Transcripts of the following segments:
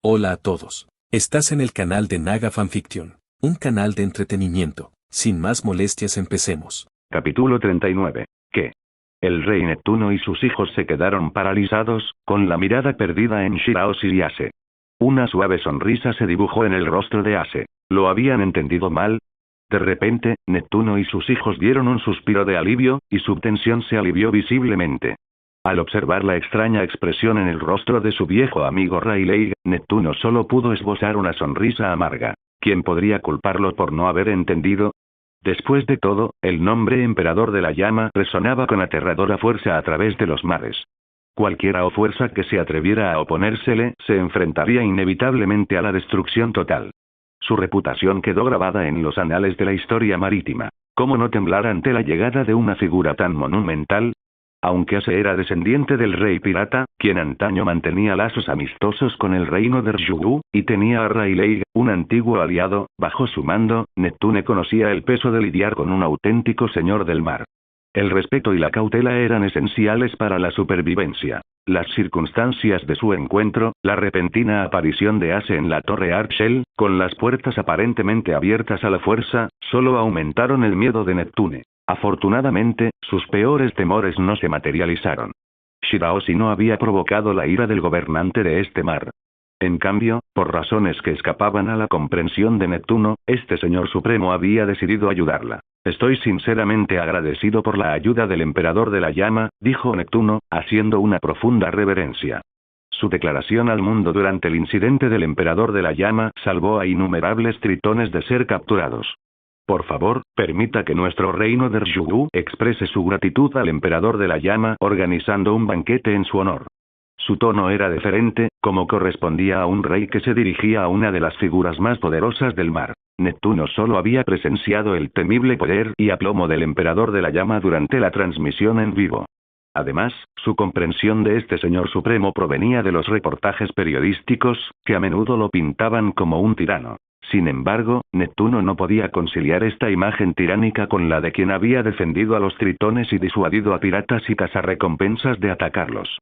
Hola a todos. Estás en el canal de Naga Fanfiction, un canal de entretenimiento. Sin más molestias, empecemos. Capítulo 39. ¿Qué? El rey Neptuno y sus hijos se quedaron paralizados, con la mirada perdida en Shirahoshi y Ase. Una suave sonrisa se dibujó en el rostro de Ase. ¿Lo habían entendido mal? De repente, Neptuno y sus hijos dieron un suspiro de alivio, y su tensión se alivió visiblemente. Al observar la extraña expresión en el rostro de su viejo amigo Rayleigh, Neptuno solo pudo esbozar una sonrisa amarga. ¿Quién podría culparlo por no haber entendido? Después de todo, el nombre Emperador de la Llama resonaba con aterradora fuerza a través de los mares. Cualquiera o fuerza que se atreviera a oponérsele, se enfrentaría inevitablemente a la destrucción total. Su reputación quedó grabada en los anales de la historia marítima. ¿Cómo no temblar ante la llegada de una figura tan monumental? Aunque Ase era descendiente del rey pirata, quien antaño mantenía lazos amistosos con el reino de Ryūgu, y tenía a Rayleigh, un antiguo aliado, bajo su mando, Neptune conocía el peso de lidiar con un auténtico señor del mar. El respeto y la cautela eran esenciales para la supervivencia. Las circunstancias de su encuentro, la repentina aparición de Ase en la torre Archel, con las puertas aparentemente abiertas a la fuerza, solo aumentaron el miedo de Neptune. Afortunadamente, sus peores temores no se materializaron. Shirahoshi no había provocado la ira del gobernante de este mar. En cambio, por razones que escapaban a la comprensión de Neptuno, este señor supremo había decidido ayudarla. Estoy sinceramente agradecido por la ayuda del Emperador de la Llama, dijo Neptuno, haciendo una profunda reverencia. Su declaración al mundo durante el incidente del Emperador de la Llama salvó a innumerables tritones de ser capturados. Por favor, permita que nuestro reino de Ryūgu exprese su gratitud al Emperador de la Llama organizando un banquete en su honor. Su tono era deferente, como correspondía a un rey que se dirigía a una de las figuras más poderosas del mar. Neptuno solo había presenciado el temible poder y aplomo del Emperador de la Llama durante la transmisión en vivo. Además, su comprensión de este señor supremo provenía de los reportajes periodísticos, que a menudo lo pintaban como un tirano. Sin embargo, Neptuno no podía conciliar esta imagen tiránica con la de quien había defendido a los tritones y disuadido a piratas y cazarrecompensas de atacarlos.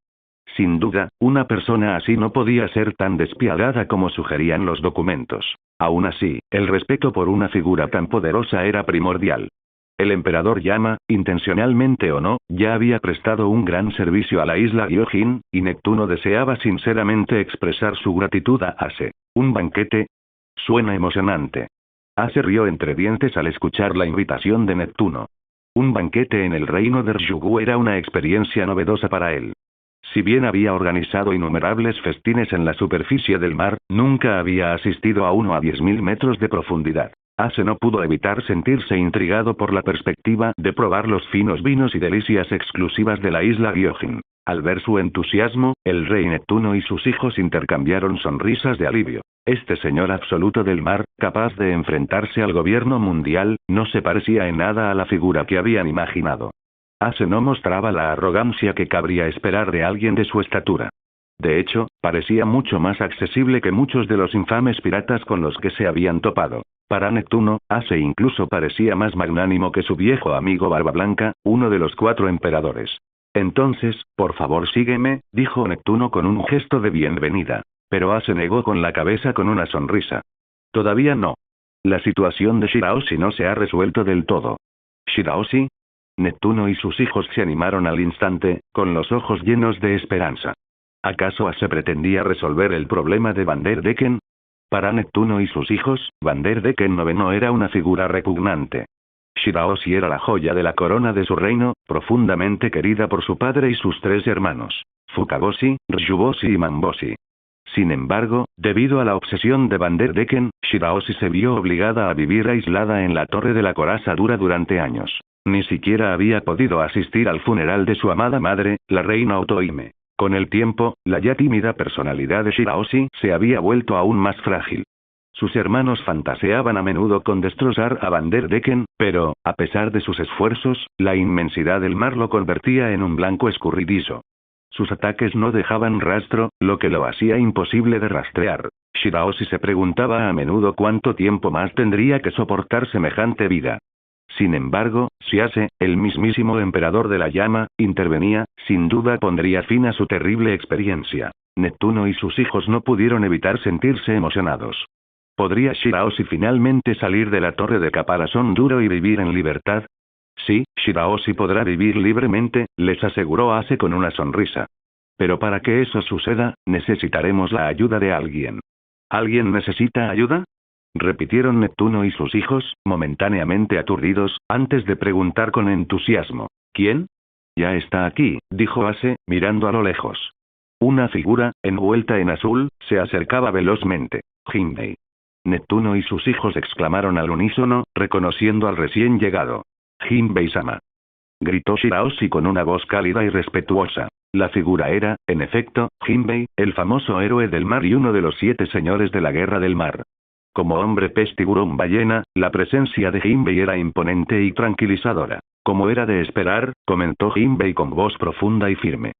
Sin duda, una persona así no podía ser tan despiadada como sugerían los documentos. Aún así, el respeto por una figura tan poderosa era primordial. El emperador Llama, intencionalmente o no, ya había prestado un gran servicio a la isla Gyojin, y Neptuno deseaba sinceramente expresar su gratitud a Ase. ¿Un banquete? Suena emocionante. Ase rió entre dientes al escuchar la invitación de Neptuno. Un banquete en el reino de Ryūgu era una experiencia novedosa para él. Si bien había organizado innumerables festines en la superficie del mar, nunca había asistido a uno a 10.000 metros de profundidad. Ase no pudo evitar sentirse intrigado por la perspectiva de probar los finos vinos y delicias exclusivas de la isla Gyojin. Al ver su entusiasmo, el rey Neptuno y sus hijos intercambiaron sonrisas de alivio. Este señor absoluto del mar, capaz de enfrentarse al gobierno mundial, no se parecía en nada a la figura que habían imaginado. Ase no mostraba la arrogancia que cabría esperar de alguien de su estatura. De hecho, parecía mucho más accesible que muchos de los infames piratas con los que se habían topado. Para Neptuno, Ase incluso parecía más magnánimo que su viejo amigo Barba Blanca, uno de los 4 emperadores. Entonces, por favor sígueme, dijo Neptuno con un gesto de bienvenida. Pero Ase negó con la cabeza con una sonrisa. Todavía no. La situación de Shirahoshi no se ha resuelto del todo. ¿Shirahoshi? Neptuno y sus hijos se animaron al instante, con los ojos llenos de esperanza. ¿Acaso Ase pretendía resolver el problema de Vanderdecken? Para Neptuno y sus hijos, Vanderdecken no era una figura repugnante. Shirahoshi era la joya de la corona de su reino, profundamente querida por su padre y sus 3 hermanos, Fukaboshi, Ryuboshi y Mamboshi. Sin embargo, debido a la obsesión de Vanderdecken, Shirahoshi se vio obligada a vivir aislada en la torre de la coraza dura durante años. Ni siquiera había podido asistir al funeral de su amada madre, la reina Otohime. Con el tiempo, la ya tímida personalidad de Shirahoshi se había vuelto aún más frágil. Sus hermanos fantaseaban a menudo con destrozar a Vanderdecken, pero, a pesar de sus esfuerzos, la inmensidad del mar lo convertía en un blanco escurridizo. Sus ataques no dejaban rastro, lo que lo hacía imposible de rastrear. Shirahoshi se preguntaba a menudo cuánto tiempo más tendría que soportar semejante vida. Sin embargo, si Ase, el mismísimo emperador de la llama, intervenía, sin duda pondría fin a su terrible experiencia. Neptuno y sus hijos no pudieron evitar sentirse emocionados. ¿Podría Shirahoshi finalmente salir de la torre de caparazón duro y vivir en libertad? Sí, Shirahoshi podrá vivir libremente, les aseguró Ace con una sonrisa. Pero para que eso suceda, necesitaremos la ayuda de alguien. ¿Alguien necesita ayuda? Repitieron Neptuno y sus hijos, momentáneamente aturdidos, antes de preguntar con entusiasmo. ¿Quién? Ya está aquí, dijo Ace, mirando a lo lejos. Una figura, envuelta en azul, se acercaba velozmente. Jinbei. Neptuno y sus hijos exclamaron al unísono, reconociendo al recién llegado. Jinbei-sama. Gritó Shirahoshi con una voz cálida y respetuosa. La figura era, en efecto, Jinbei, el famoso héroe del mar y uno de los 7 señores de la guerra del mar. Como hombre pez tiburón ballena, la presencia de Jinbei era imponente y tranquilizadora. Como era de esperar, comentó Jinbei con voz profunda y firme.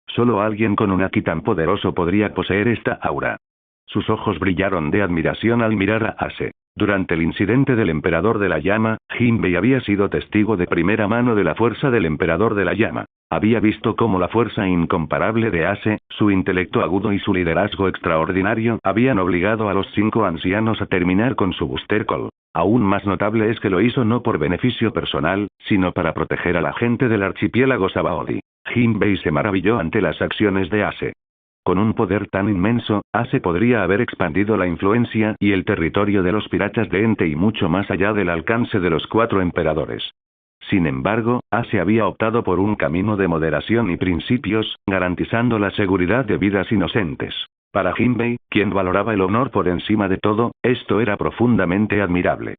Solo alguien con un haki tan poderoso podría poseer esta aura. Sus ojos brillaron de admiración al mirar a Ace. Durante el incidente del Emperador de la Llama, Jinbei había sido testigo de primera mano de la fuerza del Emperador de la Llama. Había visto cómo la fuerza incomparable de Ace, su intelecto agudo y su liderazgo extraordinario habían obligado a los 5 ancianos a terminar con su Booster Call. Aún más notable es que lo hizo no por beneficio personal, sino para proteger a la gente del archipiélago Sabaody. Jinbei se maravilló ante las acciones de Ace. Con un poder tan inmenso, Ace podría haber expandido la influencia y el territorio de los piratas de Ente y mucho más allá del alcance de los 4 emperadores. Sin embargo, Ace había optado por un camino de moderación y principios, garantizando la seguridad de vidas inocentes. Para Jinbei, quien valoraba el honor por encima de todo, esto era profundamente admirable.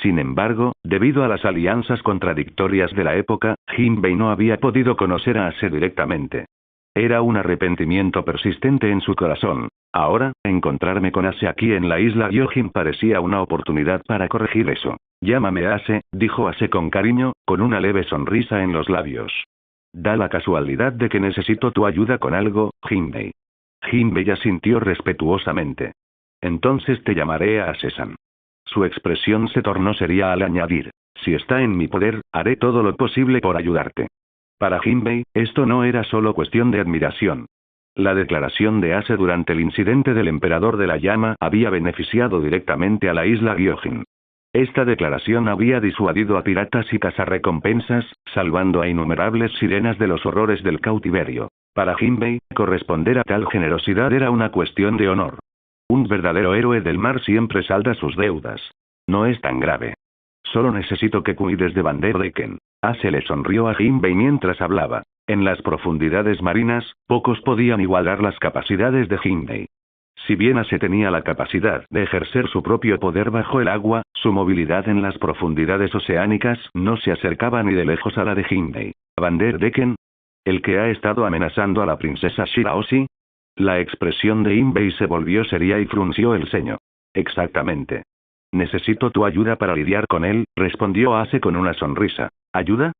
Sin embargo, debido a las alianzas contradictorias de la época, Jinbei no había podido conocer a Ace directamente. Era un arrepentimiento persistente en su corazón. Ahora, encontrarme con Ace aquí en la isla Gyojin parecía una oportunidad para corregir eso. Llámame Ace, dijo Ace con cariño, con una leve sonrisa en los labios. Da la casualidad de que necesito tu ayuda con algo, Jinbei. Jinbei asintió respetuosamente. Entonces te llamaré Ace-san. Su expresión se tornó seria al añadir. Si está en mi poder, haré todo lo posible por ayudarte. Para Jinbei, esto no era solo cuestión de admiración. La declaración de Ace durante el incidente del Emperador de la Llama había beneficiado directamente a la isla Gyojin. Esta declaración había disuadido a piratas y cazarrecompensas, salvando a innumerables sirenas de los horrores del cautiverio. Para Jinbei, corresponder a tal generosidad era una cuestión de honor. Un verdadero héroe del mar siempre salda sus deudas. No es tan grave. Solo necesito que cuides de Vanderdecken. Ace le sonrió a Jinbei mientras hablaba. En las profundidades marinas, pocos podían igualar las capacidades de Jinbei. Si bien Ace tenía la capacidad de ejercer su propio poder bajo el agua, su movilidad en las profundidades oceánicas no se acercaba ni de lejos a la de Jinbei. ¿Vanderdecken? ¿El que ha estado amenazando a la princesa Shirahoshi? La expresión de Jinbei se volvió seria y frunció el ceño. Exactamente. Necesito tu ayuda para lidiar con él, respondió Ace con una sonrisa. ¿Ayuda?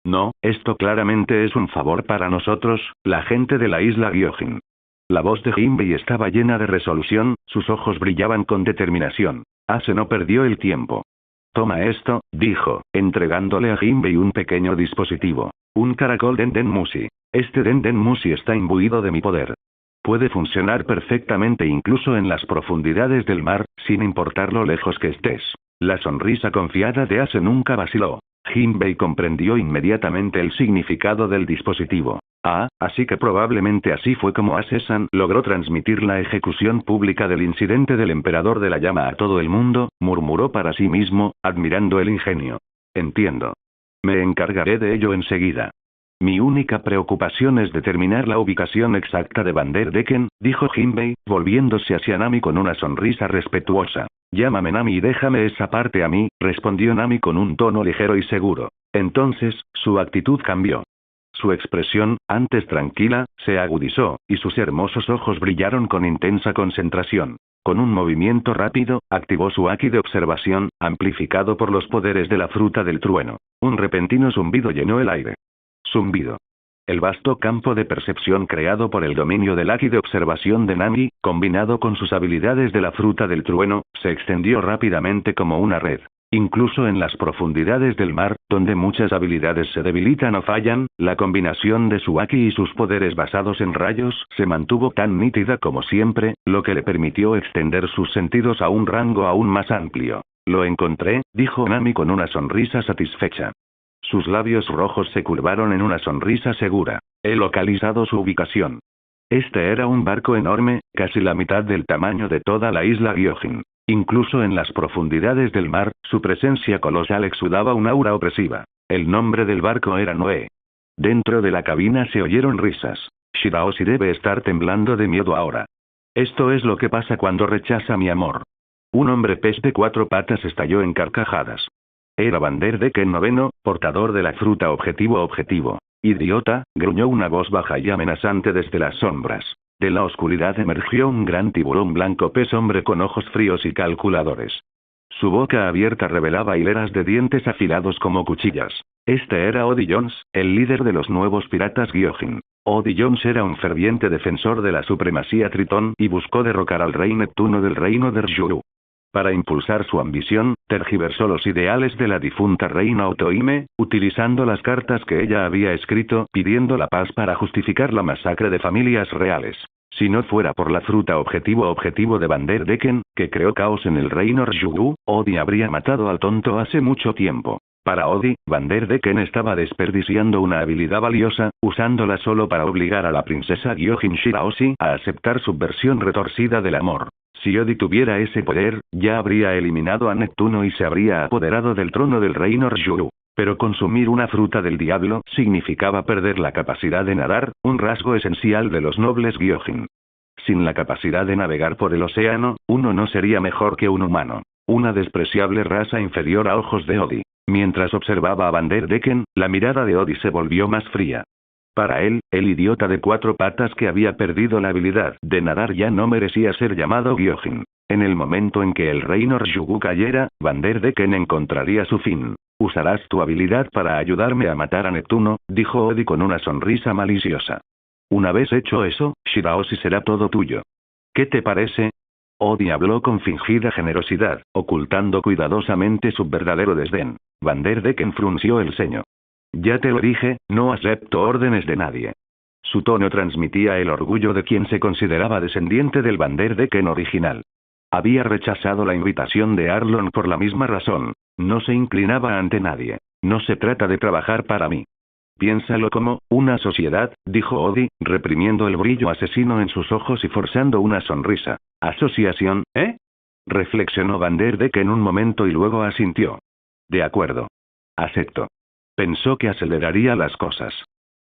No, esto claramente es un favor para nosotros, la gente de la isla Gyojin. La voz de Jinbei estaba llena de resolución, sus ojos brillaban con determinación. Ace no perdió el tiempo. Toma esto, dijo, entregándole a Jinbei un pequeño dispositivo. Un caracol Denden Mushi. Este Denden Mushi está imbuido de mi poder. Puede funcionar perfectamente incluso en las profundidades del mar, sin importar lo lejos que estés. La sonrisa confiada de Ace nunca vaciló. Jinbei comprendió inmediatamente el significado del dispositivo. Ah, así que probablemente así fue como Ace-san logró transmitir la ejecución pública del incidente del Emperador de la Llama a todo el mundo, murmuró para sí mismo, admirando el ingenio. Entiendo. Me encargaré de ello enseguida. Mi única preocupación es determinar la ubicación exacta de Vanderdecken, dijo Jinbei, volviéndose hacia Nami con una sonrisa respetuosa. Llámame Nami y déjame esa parte a mí, respondió Nami con un tono ligero y seguro. Entonces, su actitud cambió. Su expresión, antes tranquila, se agudizó, y sus hermosos ojos brillaron con intensa concentración. Con un movimiento rápido, activó su haki de observación, amplificado por los poderes de la fruta del trueno. Un repentino zumbido llenó el aire. Zumbido. El vasto campo de percepción creado por el dominio del haki de observación de Nami, combinado con sus habilidades de la fruta del trueno, se extendió rápidamente como una red. Incluso en las profundidades del mar, donde muchas habilidades se debilitan o fallan, la combinación de su Aki y sus poderes basados en rayos se mantuvo tan nítida como siempre, lo que le permitió extender sus sentidos a un rango aún más amplio. Lo encontré, dijo Nami con una sonrisa satisfecha. Sus labios rojos se curvaron en una sonrisa segura. He localizado su ubicación. Este era un barco enorme, casi la mitad del tamaño de toda la isla Gyojin. Incluso en las profundidades del mar, su presencia colosal exudaba un aura opresiva. El nombre del barco era Noé. Dentro de la cabina se oyeron risas. Shirahoshi debe estar temblando de miedo ahora. Esto es lo que pasa cuando rechaza mi amor. Un hombre pez de 4 patas estalló en carcajadas. Era Vanderdecken noveno, portador de la fruta objetivo. Idiota, gruñó una voz baja y amenazante desde las sombras. De la oscuridad emergió un gran tiburón blanco pez hombre con ojos fríos y calculadores. Su boca abierta revelaba hileras de dientes afilados como cuchillas. Este era Oddie Jones, el líder de los nuevos piratas Gyojin. Oddie Jones era un ferviente defensor de la supremacía tritón y buscó derrocar al rey Neptuno del reino de Ryū. Para impulsar su ambición, tergiversó los ideales de la difunta reina Otohime, utilizando las cartas que ella había escrito pidiendo la paz para justificar la masacre de familias reales. Si no fuera por la fruta objetivo de Vanderdecken, que creó caos en el reino Ryū, Oddie habría matado al tonto hace mucho tiempo. Para Oddie, Vanderdecken estaba desperdiciando una habilidad valiosa, usándola solo para obligar a la princesa Gyojin Shirahoshi a aceptar su versión retorcida del amor. Si Oddie tuviera ese poder, ya habría eliminado a Neptuno y se habría apoderado del trono del reino Ryū. Pero consumir una fruta del diablo significaba perder la capacidad de nadar, un rasgo esencial de los nobles Gyojin. Sin la capacidad de navegar por el océano, uno no sería mejor que un humano. Una despreciable raza inferior a ojos de Oddie. Mientras observaba a Vanderdecken, la mirada de Oddie se volvió más fría. Para él, el idiota de 4 patas que había perdido la habilidad de nadar ya no merecía ser llamado Gyojin. En el momento en que el reino Ryū cayera, Vanderdecken encontraría su fin. Usarás tu habilidad para ayudarme a matar a Neptuno, dijo Oddie con una sonrisa maliciosa. Una vez hecho eso, Shirahoshi será todo tuyo. ¿Qué te parece? Oddie habló con fingida generosidad, ocultando cuidadosamente su verdadero desdén. Vanderdecken frunció el ceño. Ya te lo dije, no acepto órdenes de nadie. Su tono transmitía el orgullo de quien se consideraba descendiente del Vanderdecken original. Había rechazado la invitación de Arlong por la misma razón. No se inclinaba ante nadie. No se trata de trabajar para mí. Piénsalo como una sociedad, dijo Oddie, reprimiendo el brillo asesino en sus ojos y forzando una sonrisa. ¿Asociación, reflexionó Vanderdecken un momento y luego asintió. De acuerdo. Acepto. Pensó que aceleraría las cosas.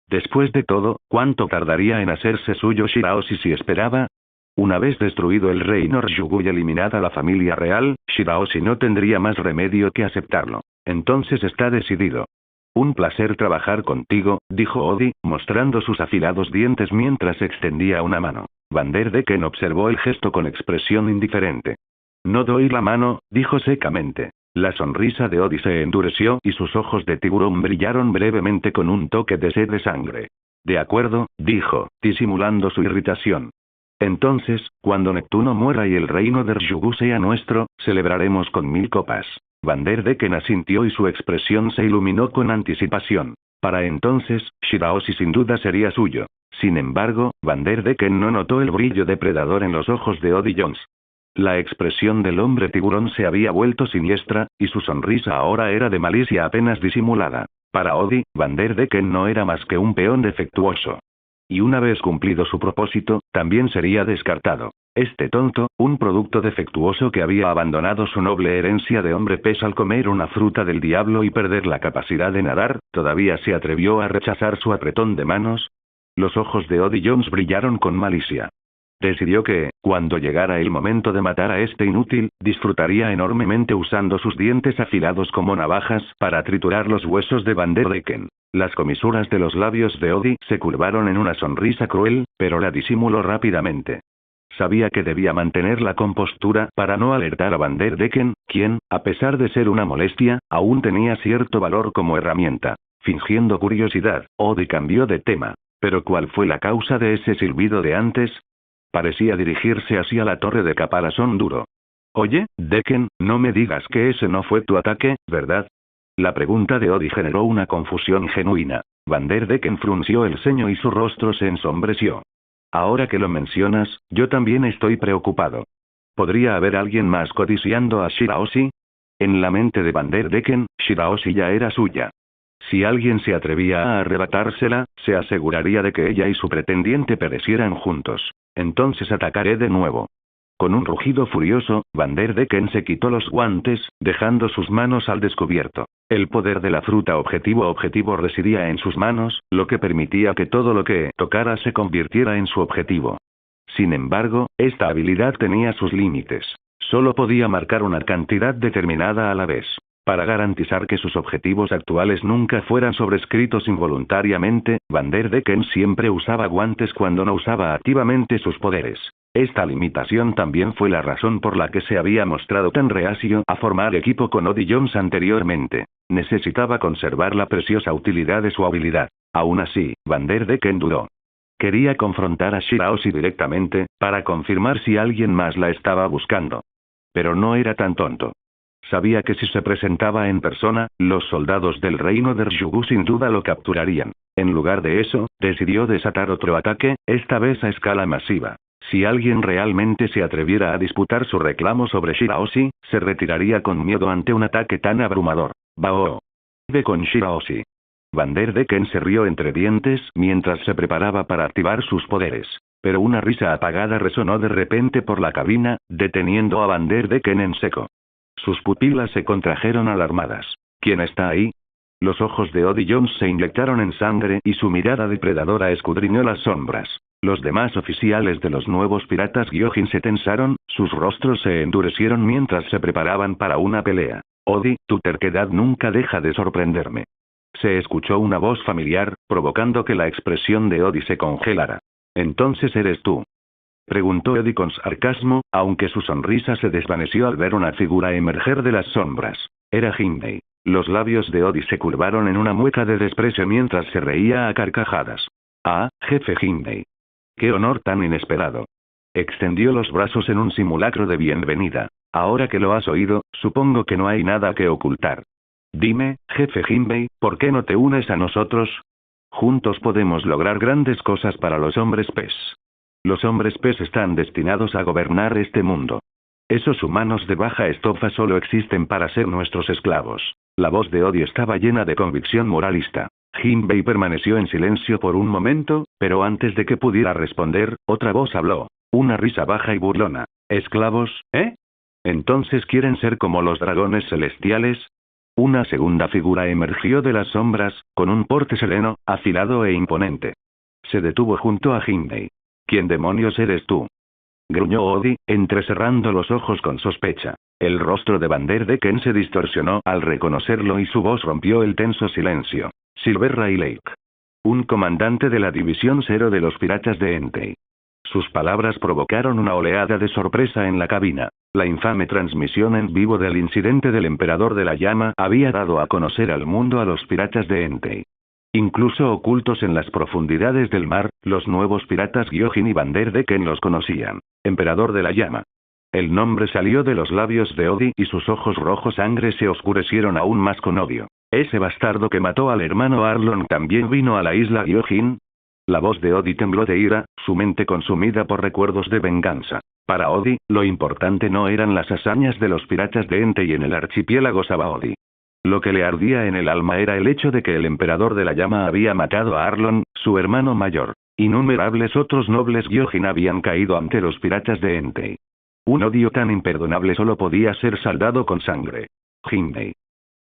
Después de todo, ¿cuánto tardaría en hacerse suyo Shirahoshi si esperaba? Una vez destruido el reino Ryū y eliminada la familia real, Shirahoshi no tendría más remedio que aceptarlo. Entonces está decidido. Un placer trabajar contigo, dijo Oddie, mostrando sus afilados dientes mientras extendía una mano. Vanderdecken observó el gesto con expresión indiferente. No doy la mano, dijo secamente. La sonrisa de Oddie se endureció y sus ojos de tiburón brillaron brevemente con un toque de sed de sangre. De acuerdo, dijo, disimulando su irritación. Entonces, cuando Neptuno muera y el reino de Ryū sea nuestro, celebraremos con 1000 copas. Vanderdecken asintió y su expresión se iluminó con anticipación. Para entonces, Shirahoshi sin duda sería suyo. Sin embargo, Vanderdecken no notó el brillo depredador en los ojos de Oddie Jones. La expresión del hombre tiburón se había vuelto siniestra, y su sonrisa ahora era de malicia apenas disimulada. Para Oddie, Vanderdecken no era más que un peón defectuoso. Y una vez cumplido su propósito, también sería descartado. Este tonto, un producto defectuoso que había abandonado su noble herencia de hombre pez al comer una fruta del diablo y perder la capacidad de nadar, todavía se atrevió a rechazar su apretón de manos. Los ojos de Oddie Jones brillaron con malicia. Decidió que, cuando llegara el momento de matar a este inútil, disfrutaría enormemente usando sus dientes afilados como navajas para triturar los huesos de Vanderdecken. Las comisuras de los labios de Oddie se curvaron en una sonrisa cruel, pero la disimuló rápidamente. Sabía que debía mantener la compostura para no alertar a Vanderdecken, quien, a pesar de ser una molestia, aún tenía cierto valor como herramienta. Fingiendo curiosidad, Oddie cambió de tema. ¿Pero cuál fue la causa de ese silbido de antes? Parecía dirigirse hacia la torre de caparazón duro. Oye, Decken, no me digas que ese no fue tu ataque, ¿verdad? La pregunta de Odie generó una confusión genuina. Van der Decken frunció el ceño y su rostro se ensombreció. Ahora que lo mencionas, yo también estoy preocupado. ¿Podría haber alguien más codiciando a Shirahoshi? En la mente de Van der Decken, Shirahoshi ya era suya. Si alguien se atrevía a arrebatársela, se aseguraría de que ella y su pretendiente perecieran juntos. Entonces atacaré de nuevo. Con un rugido furioso, Van der Decken se quitó los guantes, dejando sus manos al descubierto. El poder de la fruta objetivo residía en sus manos, lo que permitía que todo lo que tocara se convirtiera en su objetivo. Sin embargo, esta habilidad tenía sus límites. Solo podía marcar una cantidad determinada a la vez. Para garantizar que sus objetivos actuales nunca fueran sobrescritos involuntariamente, Van der Decken siempre usaba guantes cuando no usaba activamente sus poderes. Esta limitación también fue la razón por la que se había mostrado tan reacio a formar equipo con Odie Jones anteriormente. Necesitaba conservar la preciosa utilidad de su habilidad. Aún así, Van der Decken dudó. Quería confrontar a Shirahoshi directamente, para confirmar si alguien más la estaba buscando. Pero no era tan tonto. Sabía que si se presentaba en persona, los soldados del reino de Ryugu sin duda lo capturarían. En lugar de eso, decidió desatar otro ataque, esta vez a escala masiva. Si alguien realmente se atreviera a disputar su reclamo sobre Shirahoshi, se retiraría con miedo ante un ataque tan abrumador. Bao. Ve con Shirahoshi. Van der Decken se rió entre dientes mientras se preparaba para activar sus poderes. Pero una risa apagada resonó de repente por la cabina, deteniendo a Van der Decken en seco. Sus pupilas se contrajeron alarmadas. ¿Quién está ahí? Los ojos de Odie Jones se inyectaron en sangre y su mirada depredadora escudriñó las sombras. Los demás oficiales de los nuevos piratas Gyojin se tensaron, sus rostros se endurecieron mientras se preparaban para una pelea. Odie, tu terquedad nunca deja de sorprenderme. Se escuchó una voz familiar, provocando que la expresión de Odie se congelara. ¿Entonces eres tú?, preguntó Odie con sarcasmo, aunque su sonrisa se desvaneció al ver una figura emerger de las sombras. Era Jinbei. Los labios de Odie se curvaron en una mueca de desprecio mientras se reía a carcajadas. Ah, jefe Jinbei. ¡Qué honor tan inesperado! Extendió los brazos en un simulacro de bienvenida. Ahora que lo has oído, supongo que no hay nada que ocultar. Dime, jefe Jinbei, ¿por qué no te unes a nosotros? Juntos podemos lograr grandes cosas para los hombres pez. Los hombres pez están destinados a gobernar este mundo. Esos humanos de baja estofa solo existen para ser nuestros esclavos. La voz de Odie estaba llena de convicción moralista. Jinbei permaneció en silencio por un momento, pero antes de que pudiera responder, otra voz habló. Una risa baja y burlona. ¿Esclavos, eh? ¿Entonces quieren ser como los dragones celestiales? Una segunda figura emergió de las sombras, con un porte sereno, afilado e imponente. Se detuvo junto a Jinbei. ¿Quién demonios eres tú?, gruñó Odie, entrecerrando los ojos con sospecha. El rostro de Van der Decken se distorsionó al reconocerlo y su voz rompió el tenso silencio. Silverray Lake. Un comandante de la División 0 de los piratas de Entei. Sus palabras provocaron una oleada de sorpresa en la cabina. La infame transmisión en vivo del incidente del Emperador de la Llama había dado a conocer al mundo a los piratas de Entei. Incluso ocultos en las profundidades del mar, los nuevos piratas Gyojin y Van der Decken los conocían. Emperador de la Llama. El nombre salió de los labios de Odie y sus ojos rojos sangre se oscurecieron aún más con odio. ¿Ese bastardo que mató al hermano Arlong también vino a la isla Gyojin? La voz de Odie tembló de ira, su mente consumida por recuerdos de venganza. Para Odie, lo importante no eran las hazañas de los piratas de Entei en el archipiélago Sabaody. Lo que le ardía en el alma era el hecho de que el Emperador de la Llama había matado a Arlong, su hermano mayor. Innumerables otros nobles Gyojin habían caído ante los piratas de Entei. Un odio tan imperdonable solo podía ser saldado con sangre. Jinbei.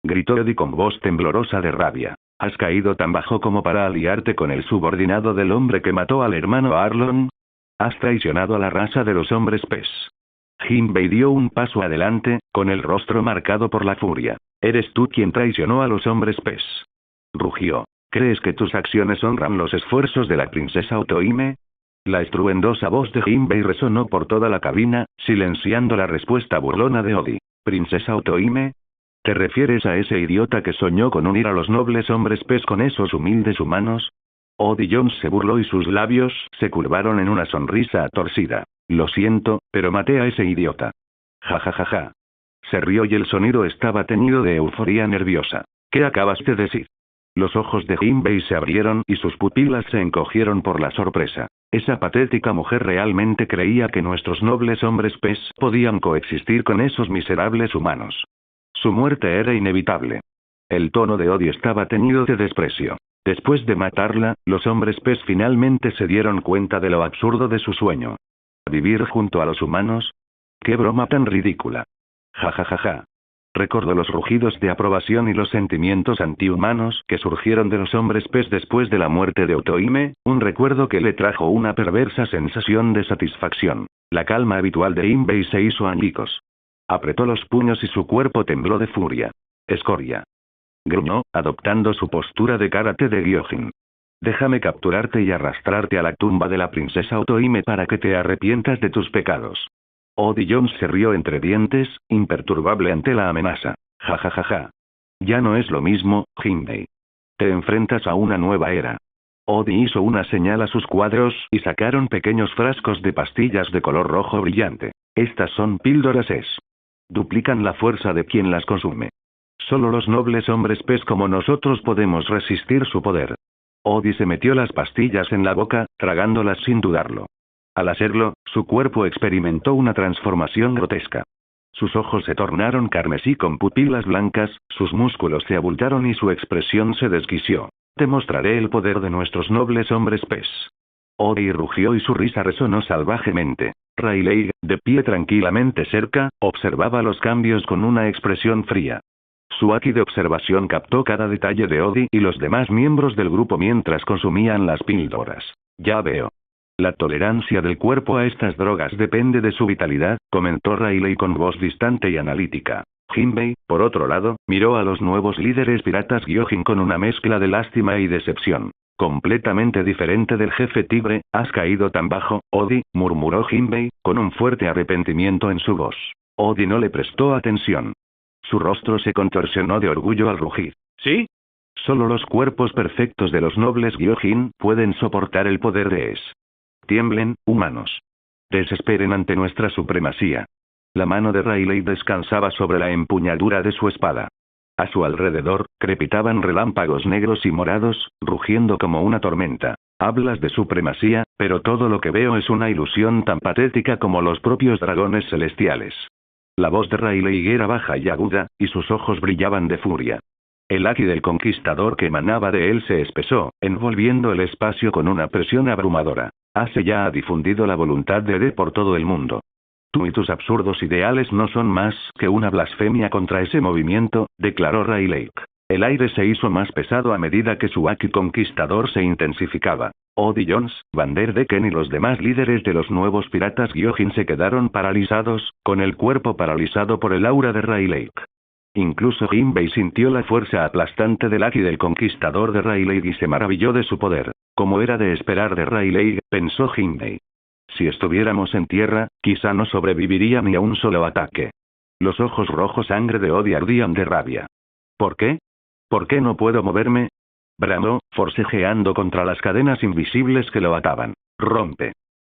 Gritó Odie con voz temblorosa de rabia. ¿Has caído tan bajo como para aliarte con el subordinado del hombre que mató al hermano Arlong? Has traicionado a la raza de los hombres pez. Jinbei dio un paso adelante, con el rostro marcado por la furia. ¿Eres tú quien traicionó a los hombres pez?, rugió. ¿Crees que tus acciones honran los esfuerzos de la princesa Otohime? La estruendosa voz de Jinbei resonó por toda la cabina, silenciando la respuesta burlona de Odie. ¿Princesa Otohime? ¿Te refieres a ese idiota que soñó con unir a los nobles hombres pez con esos humildes humanos? Odie Jones se burló y sus labios se curvaron en una sonrisa torcida. Lo siento, pero maté a ese idiota. Ja. Se rió y el sonido estaba teñido de euforía nerviosa. ¿Qué acabas de decir? Los ojos de Jinbei se abrieron y sus pupilas se encogieron por la sorpresa. Esa patética mujer realmente creía que nuestros nobles hombres pez podían coexistir con esos miserables humanos. Su muerte era inevitable. El tono de odio estaba teñido de desprecio. Después de matarla, los hombres pez finalmente se dieron cuenta de lo absurdo de su sueño. ¿Vivir junto a los humanos? ¡Qué broma tan ridícula! Ja. Recordó los rugidos de aprobación y los sentimientos antihumanos que surgieron de los hombres pez después de la muerte de Otohime, un recuerdo que le trajo una perversa sensación de satisfacción. La calma habitual de Jinbei se hizo añicos. Apretó los puños y su cuerpo tembló de furia. Escoria. Gruñó, adoptando su postura de karate de Gyojin. Déjame capturarte y arrastrarte a la tumba de la princesa Otohime para que te arrepientas de tus pecados. Odi Jones se rió entre dientes, imperturbable ante la amenaza. Ja. Ya no es lo mismo, Jinbei. Te enfrentas a una nueva era. Odi hizo una señal a sus cuadros y sacaron pequeños frascos de pastillas de color rojo brillante. Estas son píldoras es. Duplican la fuerza de quien las consume. Solo los nobles hombres pez como nosotros podemos resistir su poder. Odi se metió las pastillas en la boca, tragándolas sin dudarlo. Al hacerlo, su cuerpo experimentó una transformación grotesca. Sus ojos se tornaron carmesí con pupilas blancas, sus músculos se abultaron y su expresión se desquició. Te mostraré el poder de nuestros nobles hombres pez. Odi rugió y su risa resonó salvajemente. Rayleigh, de pie tranquilamente cerca, observaba los cambios con una expresión fría. Su haki de observación captó cada detalle de Odi y los demás miembros del grupo mientras consumían las píldoras. Ya veo. La tolerancia del cuerpo a estas drogas depende de su vitalidad, comentó Rayleigh con voz distante y analítica. Jinbei, por otro lado, miró a los nuevos líderes piratas Gyojin con una mezcla de lástima y decepción. Completamente diferente del jefe tigre, ¿has caído tan bajo, Odi?, murmuró Jinbei, con un fuerte arrepentimiento en su voz. Odi no le prestó atención. Su rostro se contorsionó de orgullo al rugir. ¿Sí? Solo los cuerpos perfectos de los nobles Gyojin pueden soportar el poder de Es. Tiemblen, humanos. Desesperen ante nuestra supremacía. La mano de Rayleigh descansaba sobre la empuñadura de su espada. A su alrededor, crepitaban relámpagos negros y morados, rugiendo como una tormenta. Hablas de supremacía, pero todo lo que veo es una ilusión tan patética como los propios dragones celestiales. La voz de Rayleigh era baja y aguda, y sus ojos brillaban de furia. El haki del conquistador que emanaba de él se espesó, envolviendo el espacio con una presión abrumadora. Ace ya ha difundido la voluntad de D por todo el mundo. Tú y tus absurdos ideales no son más que una blasfemia contra ese movimiento, declaró Rayleigh. El aire se hizo más pesado a medida que su haki conquistador se intensificaba. Odi Jones, Van der Decken y los demás líderes de los nuevos piratas Gyojin se quedaron paralizados, con el cuerpo paralizado por el aura de Rayleigh. Incluso Jinbei sintió la fuerza aplastante del haki del conquistador de Rayleigh y se maravilló de su poder. Como era de esperar de Rayleigh, pensó Jinbei. Si estuviéramos en tierra, quizá no sobreviviría ni a un solo ataque. Los ojos rojos sangre de Odi ardían de rabia. ¿Por qué? ¿Por qué no puedo moverme? Bramó, forcejeando contra las cadenas invisibles que lo ataban. Rompe.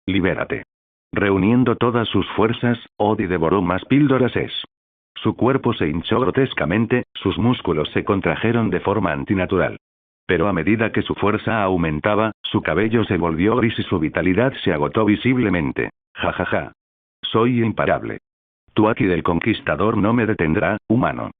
Libérate. Reuniendo todas sus fuerzas, Odi devoró más píldoras es. Su cuerpo se hinchó grotescamente, sus músculos se contrajeron de forma antinatural. Pero a medida que su fuerza aumentaba, su cabello se volvió gris y su vitalidad se agotó visiblemente. Ja. Soy imparable. Tu haki del conquistador no me detendrá, humano.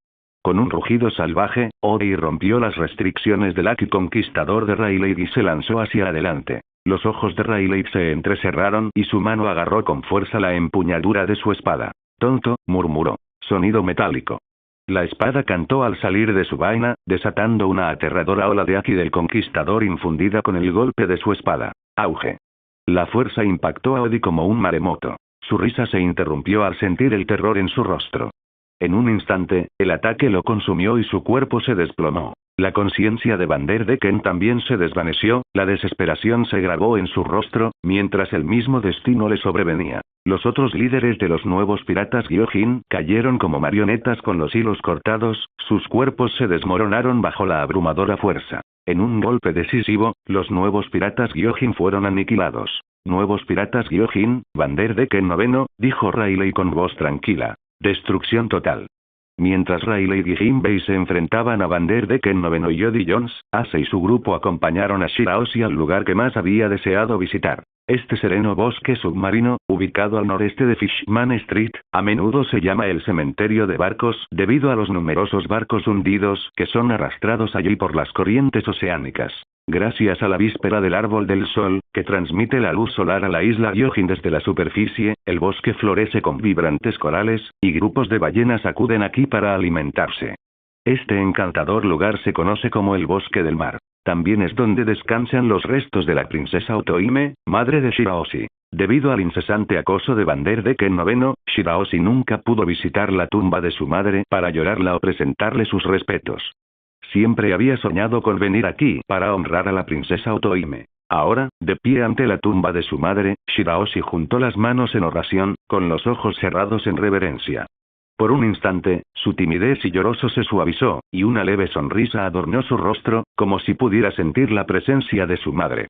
Con un rugido salvaje, Odi rompió las restricciones del haki conquistador de Rayleigh y se lanzó hacia adelante. Los ojos de Rayleigh se entrecerraron y su mano agarró con fuerza la empuñadura de su espada. Tonto, murmuró. Sonido metálico. La espada cantó al salir de su vaina, desatando una aterradora ola de haki del conquistador infundida con el golpe de su espada. Auge. La fuerza impactó a Odi como un maremoto. Su risa se interrumpió al sentir el terror en su rostro. En un instante, el ataque lo consumió y su cuerpo se desplomó. La conciencia de Van der Decken también se desvaneció, la desesperación se grabó en su rostro, mientras el mismo destino le sobrevenía. Los otros líderes de los nuevos piratas Gyojin cayeron como marionetas con los hilos cortados, sus cuerpos se desmoronaron bajo la abrumadora fuerza. En un golpe decisivo, los nuevos piratas Gyojin fueron aniquilados. Nuevos piratas Gyojin, Van der Decken noveno, dijo Rayleigh con voz tranquila. Destrucción total. Mientras Riley y Jinbei se enfrentaban a Vanderdecken noveno y Jody Jones, Ace y su grupo acompañaron a Shirahoshi al lugar que más había deseado visitar. Este sereno bosque submarino, ubicado al noreste de Fishman Street, a menudo se llama el cementerio de barcos debido a los numerosos barcos hundidos que son arrastrados allí por las corrientes oceánicas. Gracias a la víspera del árbol del sol, que transmite la luz solar a la isla Gyojin desde la superficie, el bosque florece con vibrantes corales, y grupos de ballenas acuden aquí para alimentarse. Este encantador lugar se conoce como el Bosque del Mar. También es donde descansan los restos de la princesa Otohime, madre de Shirahoshi. Debido al incesante acoso de Vanderdecken noveno, Shirahoshi nunca pudo visitar la tumba de su madre para llorarla o presentarle sus respetos. Siempre había soñado con venir aquí para honrar a la princesa Otohime. Ahora, de pie ante la tumba de su madre, Shirahoshi juntó las manos en oración, con los ojos cerrados en reverencia. Por un instante, su timidez y lloroso se suavizó, y una leve sonrisa adornó su rostro, como si pudiera sentir la presencia de su madre.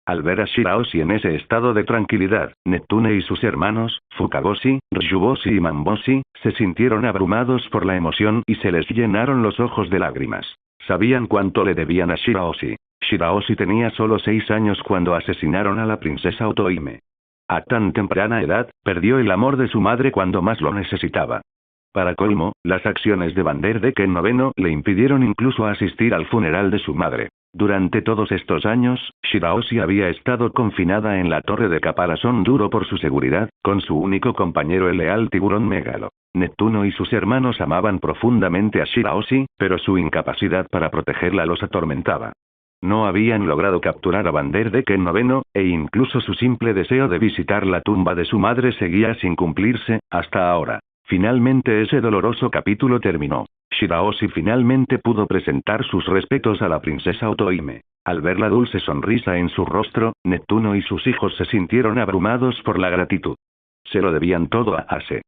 Al ver a Shirahoshi en ese estado de tranquilidad, Neptune y sus hermanos, Fukagoshi, Ryuboshi y Mamboshi, se sintieron abrumados por la emoción y se les llenaron los ojos de lágrimas. Sabían cuánto le debían a Shirahoshi. Shirahoshi tenía solo 6 años cuando asesinaron a la princesa Otohime. A tan temprana edad, perdió el amor de su madre cuando más lo necesitaba. Para colmo, las acciones de Vanderdecken noveno le impidieron incluso asistir al funeral de su madre. Durante todos estos años, Shirahoshi había estado confinada en la torre de caparazón duro por su seguridad, con su único compañero el leal tiburón Megalo. Neptuno y sus hermanos amaban profundamente a Shirahoshi, pero su incapacidad para protegerla los atormentaba. No habían logrado capturar a Vanderdecken noveno, e incluso su simple deseo de visitar la tumba de su madre seguía sin cumplirse, hasta ahora. Finalmente ese doloroso capítulo terminó. Shirahoshi finalmente pudo presentar sus respetos a la princesa Otohime. Al ver la dulce sonrisa en su rostro, Neptuno y sus hijos se sintieron abrumados por la gratitud. Se lo debían todo a Ace.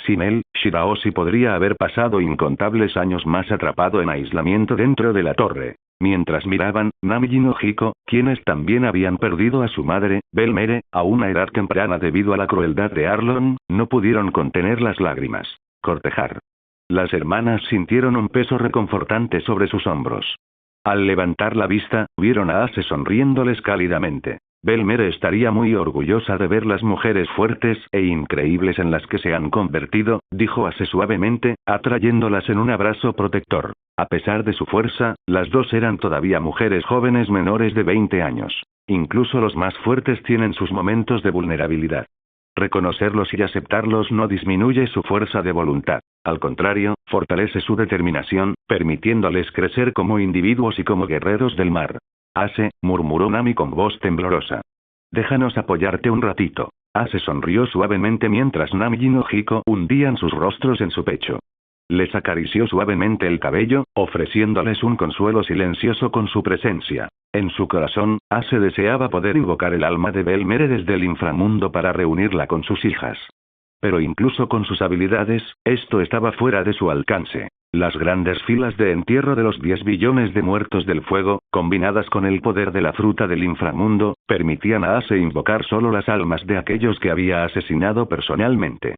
Sin él, Shirahoshi podría haber pasado incontables años más atrapado en aislamiento dentro de la torre. Mientras miraban, Namiji no Hiko, quienes también habían perdido a su madre, Belmere, a una edad temprana debido a la crueldad de Arlong, no pudieron contener las lágrimas. Cortejar. Las hermanas sintieron un peso reconfortante sobre sus hombros. Al levantar la vista, vieron a Ace sonriéndoles cálidamente. Belmere estaría muy orgullosa de ver las mujeres fuertes e increíbles en las que se han convertido, dijo Ace suavemente, atrayéndolas en un abrazo protector. A pesar de su fuerza, las dos eran todavía mujeres jóvenes menores de 20 años. Incluso los más fuertes tienen sus momentos de vulnerabilidad. Reconocerlos y aceptarlos no disminuye su fuerza de voluntad. Al contrario, fortalece su determinación, permitiéndoles crecer como individuos y como guerreros del mar. Ace, murmuró Nami con voz temblorosa. Déjanos apoyarte un ratito. Ace sonrió suavemente mientras Namiji no Hiko hundían sus rostros en su pecho. Les acarició suavemente el cabello, ofreciéndoles un consuelo silencioso con su presencia. En su corazón, Ace deseaba poder invocar el alma de Belmere desde el inframundo para reunirla con sus hijas. Pero incluso con sus habilidades, esto estaba fuera de su alcance. Las grandes filas de entierro de los 10 billones de muertos del fuego, combinadas con el poder de la fruta del inframundo, permitían a Ace invocar solo las almas de aquellos que había asesinado personalmente.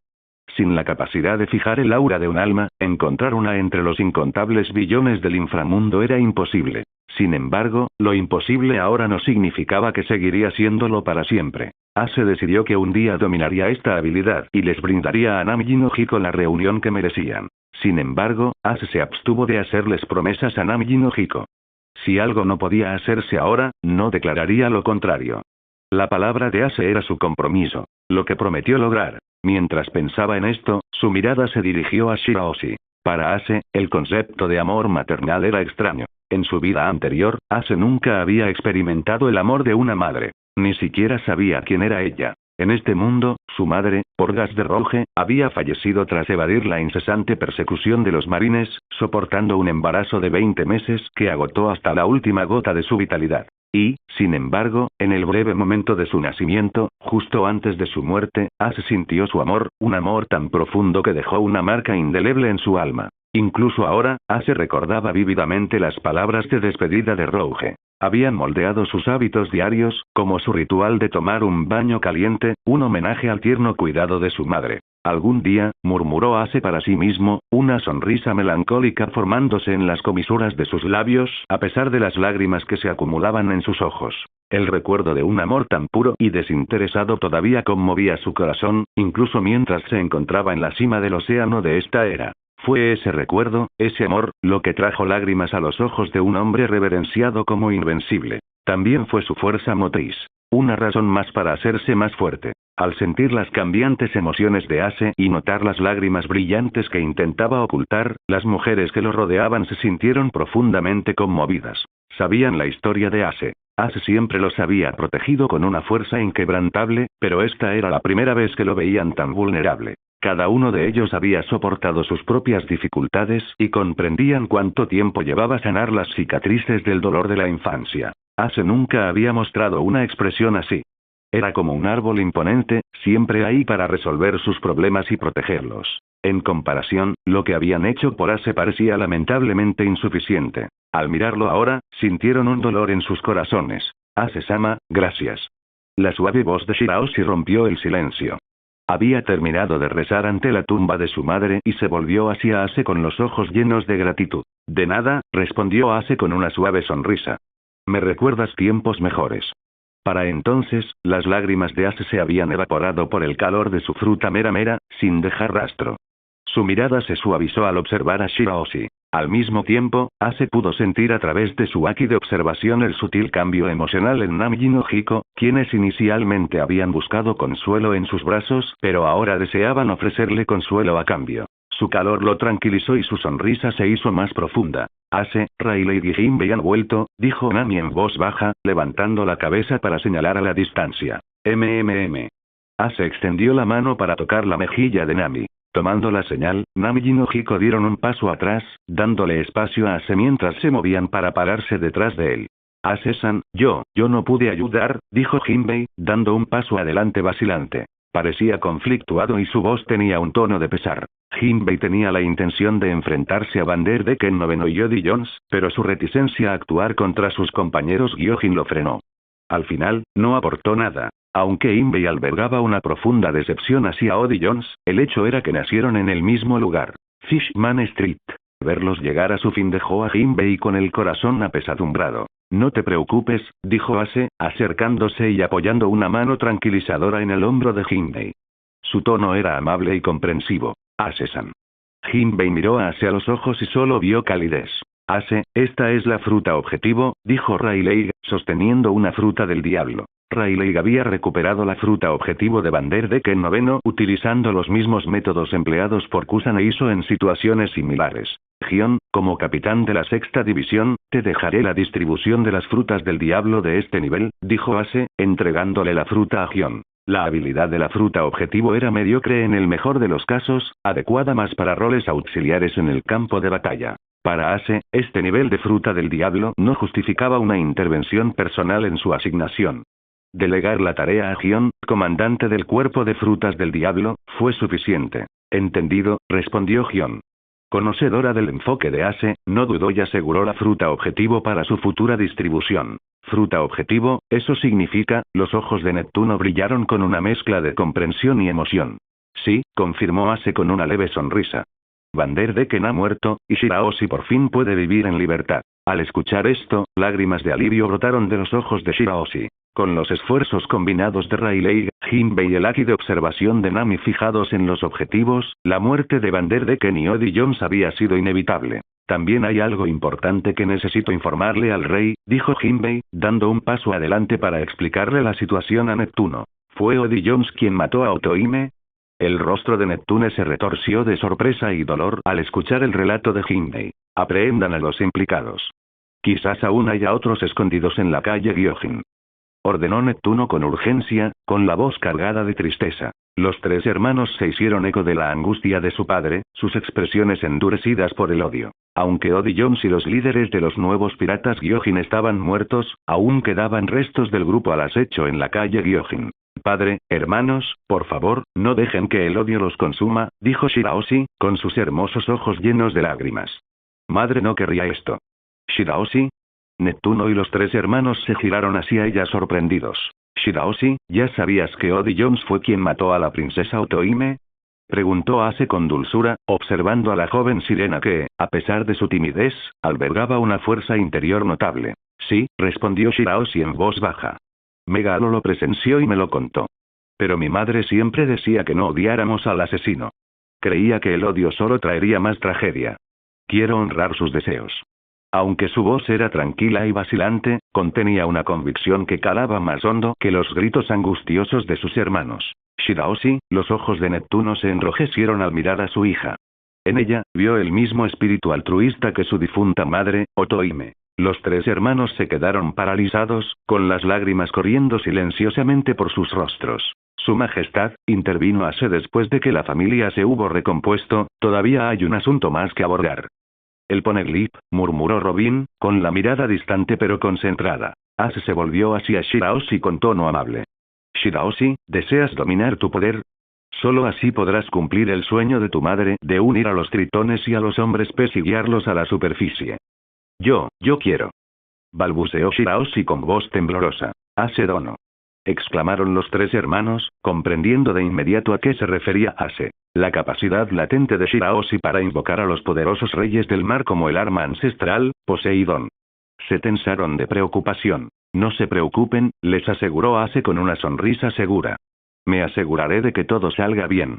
Sin la capacidad de fijar el aura de un alma, encontrar una entre los incontables billones del inframundo era imposible. Sin embargo, lo imposible ahora no significaba que seguiría siéndolo para siempre. Ace decidió que un día dominaría esta habilidad y les brindaría a Namiji no Hiko la reunión que merecían. Sin embargo, Ace se abstuvo de hacerles promesas a Namiji no Hiko. Si algo no podía hacerse ahora, no declararía lo contrario. La palabra de Ace era su compromiso, lo que prometió lograr. Mientras pensaba en esto, su mirada se dirigió a Shirahoshi. Para Ace, el concepto de amor maternal era extraño. En su vida anterior, Ace nunca había experimentado el amor de una madre. Ni siquiera sabía quién era ella. En este mundo, su madre, Porgas de Roge, había fallecido tras evadir la incesante persecución de los marines, soportando un embarazo de 20 meses que agotó hasta la última gota de su vitalidad. Y, sin embargo, en el breve momento de su nacimiento, justo antes de su muerte, Ace sintió su amor, un amor tan profundo que dejó una marca indeleble en su alma. Incluso ahora, Ace recordaba vívidamente las palabras de despedida de Rouge. Habían moldeado sus hábitos diarios, como su ritual de tomar un baño caliente, un homenaje al tierno cuidado de su madre. Algún día, murmuró Ace para sí mismo, una sonrisa melancólica formándose en las comisuras de sus labios, a pesar de las lágrimas que se acumulaban en sus ojos. El recuerdo de un amor tan puro y desinteresado todavía conmovía su corazón, incluso mientras se encontraba en la cima del océano de esta era. Fue ese recuerdo, ese amor, lo que trajo lágrimas a los ojos de un hombre reverenciado como invencible. También fue su fuerza motriz. Una razón más para hacerse más fuerte. Al sentir las cambiantes emociones de Ace y notar las lágrimas brillantes que intentaba ocultar, las mujeres que lo rodeaban se sintieron profundamente conmovidas. Sabían la historia de Ace. Ace siempre los había protegido con una fuerza inquebrantable, pero esta era la primera vez que lo veían tan vulnerable. Cada uno de ellos había soportado sus propias dificultades y comprendían cuánto tiempo llevaba sanar las cicatrices del dolor de la infancia. Ace nunca había mostrado una expresión así. Era como un árbol imponente, siempre ahí para resolver sus problemas y protegerlos. En comparación, lo que habían hecho por Ace parecía lamentablemente insuficiente. Al mirarlo ahora, sintieron un dolor en sus corazones. Ace-sama, gracias. La suave voz de Shiraoshi rompió el silencio. Había terminado de rezar ante la tumba de su madre y se volvió hacia Ace con los ojos llenos de gratitud. De nada, respondió Ace con una suave sonrisa. Me recuerdas tiempos mejores. Para entonces, las lágrimas de Ace se habían evaporado por el calor de su fruta mera, sin dejar rastro. Su mirada se suavizó al observar a Shiraoshi. Al mismo tiempo, Ace pudo sentir a través de su haki de observación el sutil cambio emocional en Nami y Nojiko, quienes inicialmente habían buscado consuelo en sus brazos, pero ahora deseaban ofrecerle consuelo a cambio. Su calor lo tranquilizó y su sonrisa se hizo más profunda. Ace, Rayleigh y Jinbei han vuelto, dijo Nami en voz baja, levantando la cabeza para señalar a la distancia. Ace extendió la mano para tocar la mejilla de Nami. Tomando la señal, Nami y Nojiko dieron un paso atrás, dándole espacio a Ace mientras se movían para pararse detrás de él. Ace-san, yo no pude ayudar, dijo Jinbei, dando un paso adelante vacilante. Parecía conflictuado y su voz tenía un tono de pesar. Jinbei tenía la intención de enfrentarse a Vanderdecken noveno y Jody Jones, pero su reticencia a actuar contra sus compañeros Gyojin lo frenó. Al final, no aportó nada. Aunque Jinbei albergaba una profunda decepción hacia Jody Jones, el hecho era que nacieron en el mismo lugar, Fishman Street. Verlos llegar a su fin dejó a Jinbei con el corazón apesadumbrado. No te preocupes, dijo Ace, acercándose y apoyando una mano tranquilizadora en el hombro de Jinbei. Su tono era amable y comprensivo. Ace-san. Jinbei miró a Ace a los ojos y solo vio calidez. Ace, esta es la fruta objetivo, dijo Rayleigh, sosteniendo una fruta del diablo. Rayleigh había recuperado la fruta objetivo de Vanderdecken noveno utilizando los mismos métodos empleados por Kusaneiso en situaciones similares. Gion, como capitán de la sexta división, te dejaré la distribución de las frutas del diablo de este nivel, dijo Ace, entregándole la fruta a Gion. La habilidad de la fruta objetivo era mediocre en el mejor de los casos, adecuada más para roles auxiliares en el campo de batalla. Para Ace, este nivel de fruta del diablo no justificaba una intervención personal en su asignación. Delegar la tarea a Gion, comandante del cuerpo de frutas del diablo, fue suficiente. Entendido, respondió Gion. Conocedora del enfoque de Ace, no dudó y aseguró la fruta objetivo para su futura distribución. Fruta objetivo, eso significa, los ojos de Neptuno brillaron con una mezcla de comprensión y emoción. Sí, confirmó Ace con una leve sonrisa. Vanderdecken ha muerto, y Shiraoshi por fin puede vivir en libertad. Al escuchar esto, lágrimas de alivio brotaron de los ojos de Shiraoshi. Con los esfuerzos combinados de Rayleigh, Jinbei y el haki de observación de Nami fijados en los objetivos, la muerte de Vanderdecken y Jody Jones había sido inevitable. También hay algo importante que necesito informarle al rey, dijo Jinbei, dando un paso adelante para explicarle la situación a Neptuno. ¿Fue Jody Jones quien mató a Otohime? El rostro de Neptuno se retorció de sorpresa y dolor al escuchar el relato de Jinbei. Aprehendan a los implicados. Quizás aún haya otros escondidos en la calle Gyojin. Ordenó Neptuno con urgencia, con la voz cargada de tristeza. Los tres hermanos se hicieron eco de la angustia de su padre, sus expresiones endurecidas por el odio. Aunque Odd Jones y los líderes de los nuevos piratas Gyojin estaban muertos, aún quedaban restos del grupo al acecho en la calle Gyojin. Padre, hermanos, por favor, no dejen que el odio los consuma, dijo Shirahoshi, con sus hermosos ojos llenos de lágrimas. Madre no querría esto. Shirahoshi. Neptuno y los 3 hermanos se giraron hacia ella sorprendidos. Shirahoshi, ¿ya sabías que Odd Jones fue quien mató a la princesa Otohime? Preguntó Ace con dulzura, observando a la joven sirena que, a pesar de su timidez, albergaba una fuerza interior notable. Sí, respondió Shirahoshi en voz baja. Megalo lo presenció y me lo contó. Pero mi madre siempre decía que no odiáramos al asesino. Creía que el odio solo traería más tragedia. Quiero honrar sus deseos. Aunque su voz era tranquila y vacilante, contenía una convicción que calaba más hondo que los gritos angustiosos de sus hermanos. Shirahoshi, los ojos de Neptuno se enrojecieron al mirar a su hija. En ella, vio el mismo espíritu altruista que su difunta madre, Otohime. Los 3 hermanos se quedaron paralizados, con las lágrimas corriendo silenciosamente por sus rostros. Su Majestad, intervino Ace después de que la familia se hubo recompuesto, todavía hay un asunto más que abordar. El Poneglyph, murmuró Robin, con la mirada distante pero concentrada. Ace se volvió hacia Shirahoshi con tono amable. Shirahoshi, ¿deseas dominar tu poder? Solo así podrás cumplir el sueño de tu madre de unir a los tritones y a los hombres pez y guiarlos a la superficie. Yo quiero. Balbuceó Shirahoshi con voz temblorosa. Ace Dono. Exclamaron los 3 hermanos, comprendiendo de inmediato a qué se refería Ace. La capacidad latente de Shirahoshi para invocar a los poderosos reyes del mar como el arma ancestral, Poseidón. Se tensaron de preocupación. No se preocupen, les aseguró Ace con una sonrisa segura. Me aseguraré de que todo salga bien.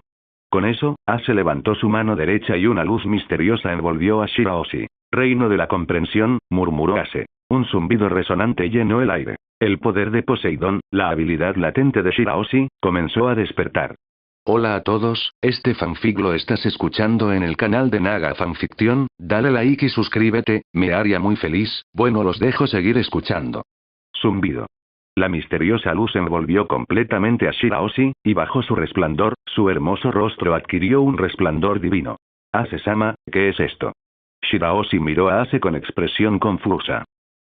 Con eso, Ace levantó su mano derecha y una luz misteriosa envolvió a Shirahoshi. Reino de la comprensión, murmuró Ace. Un zumbido resonante llenó el aire. El poder de Poseidón, la habilidad latente de Shirahoshi, comenzó a despertar. Hola a todos, este fanfic lo estás escuchando en el canal de Naga Fanfiction, dale like y suscríbete, me haría muy feliz, bueno los dejo seguir escuchando. Zumbido. La misteriosa luz envolvió completamente a Shirahoshi, y bajo su resplandor, su hermoso rostro adquirió un resplandor divino. Ace-sama, ¿qué es esto? Shirahoshi miró a Ace con expresión confusa.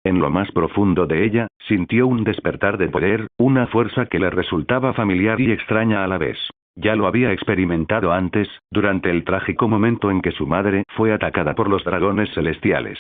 En lo más profundo de ella, sintió un despertar de poder, una fuerza que le resultaba familiar y extraña a la vez. Ya lo había experimentado antes, durante el trágico momento en que su madre fue atacada por los dragones celestiales.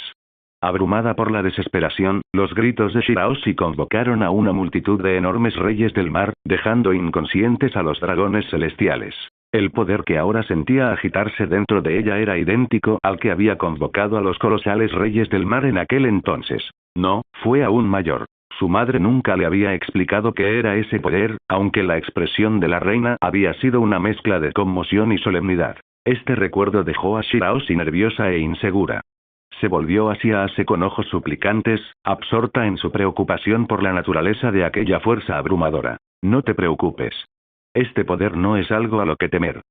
Abrumada por la desesperación, los gritos de Shirahoshi convocaron a una multitud de enormes reyes del mar, dejando inconscientes a los dragones celestiales. El poder que ahora sentía agitarse dentro de ella era idéntico al que había convocado a los colosales reyes del mar en aquel entonces. No, fue aún mayor. Su madre nunca le había explicado qué era ese poder, aunque la expresión de la reina había sido una mezcla de conmoción y solemnidad. Este recuerdo dejó a Shirahoshi nerviosa e insegura. Se volvió hacia Ace con ojos suplicantes, absorta en su preocupación por la naturaleza de aquella fuerza abrumadora. No te preocupes. Este poder no es algo a lo que temer.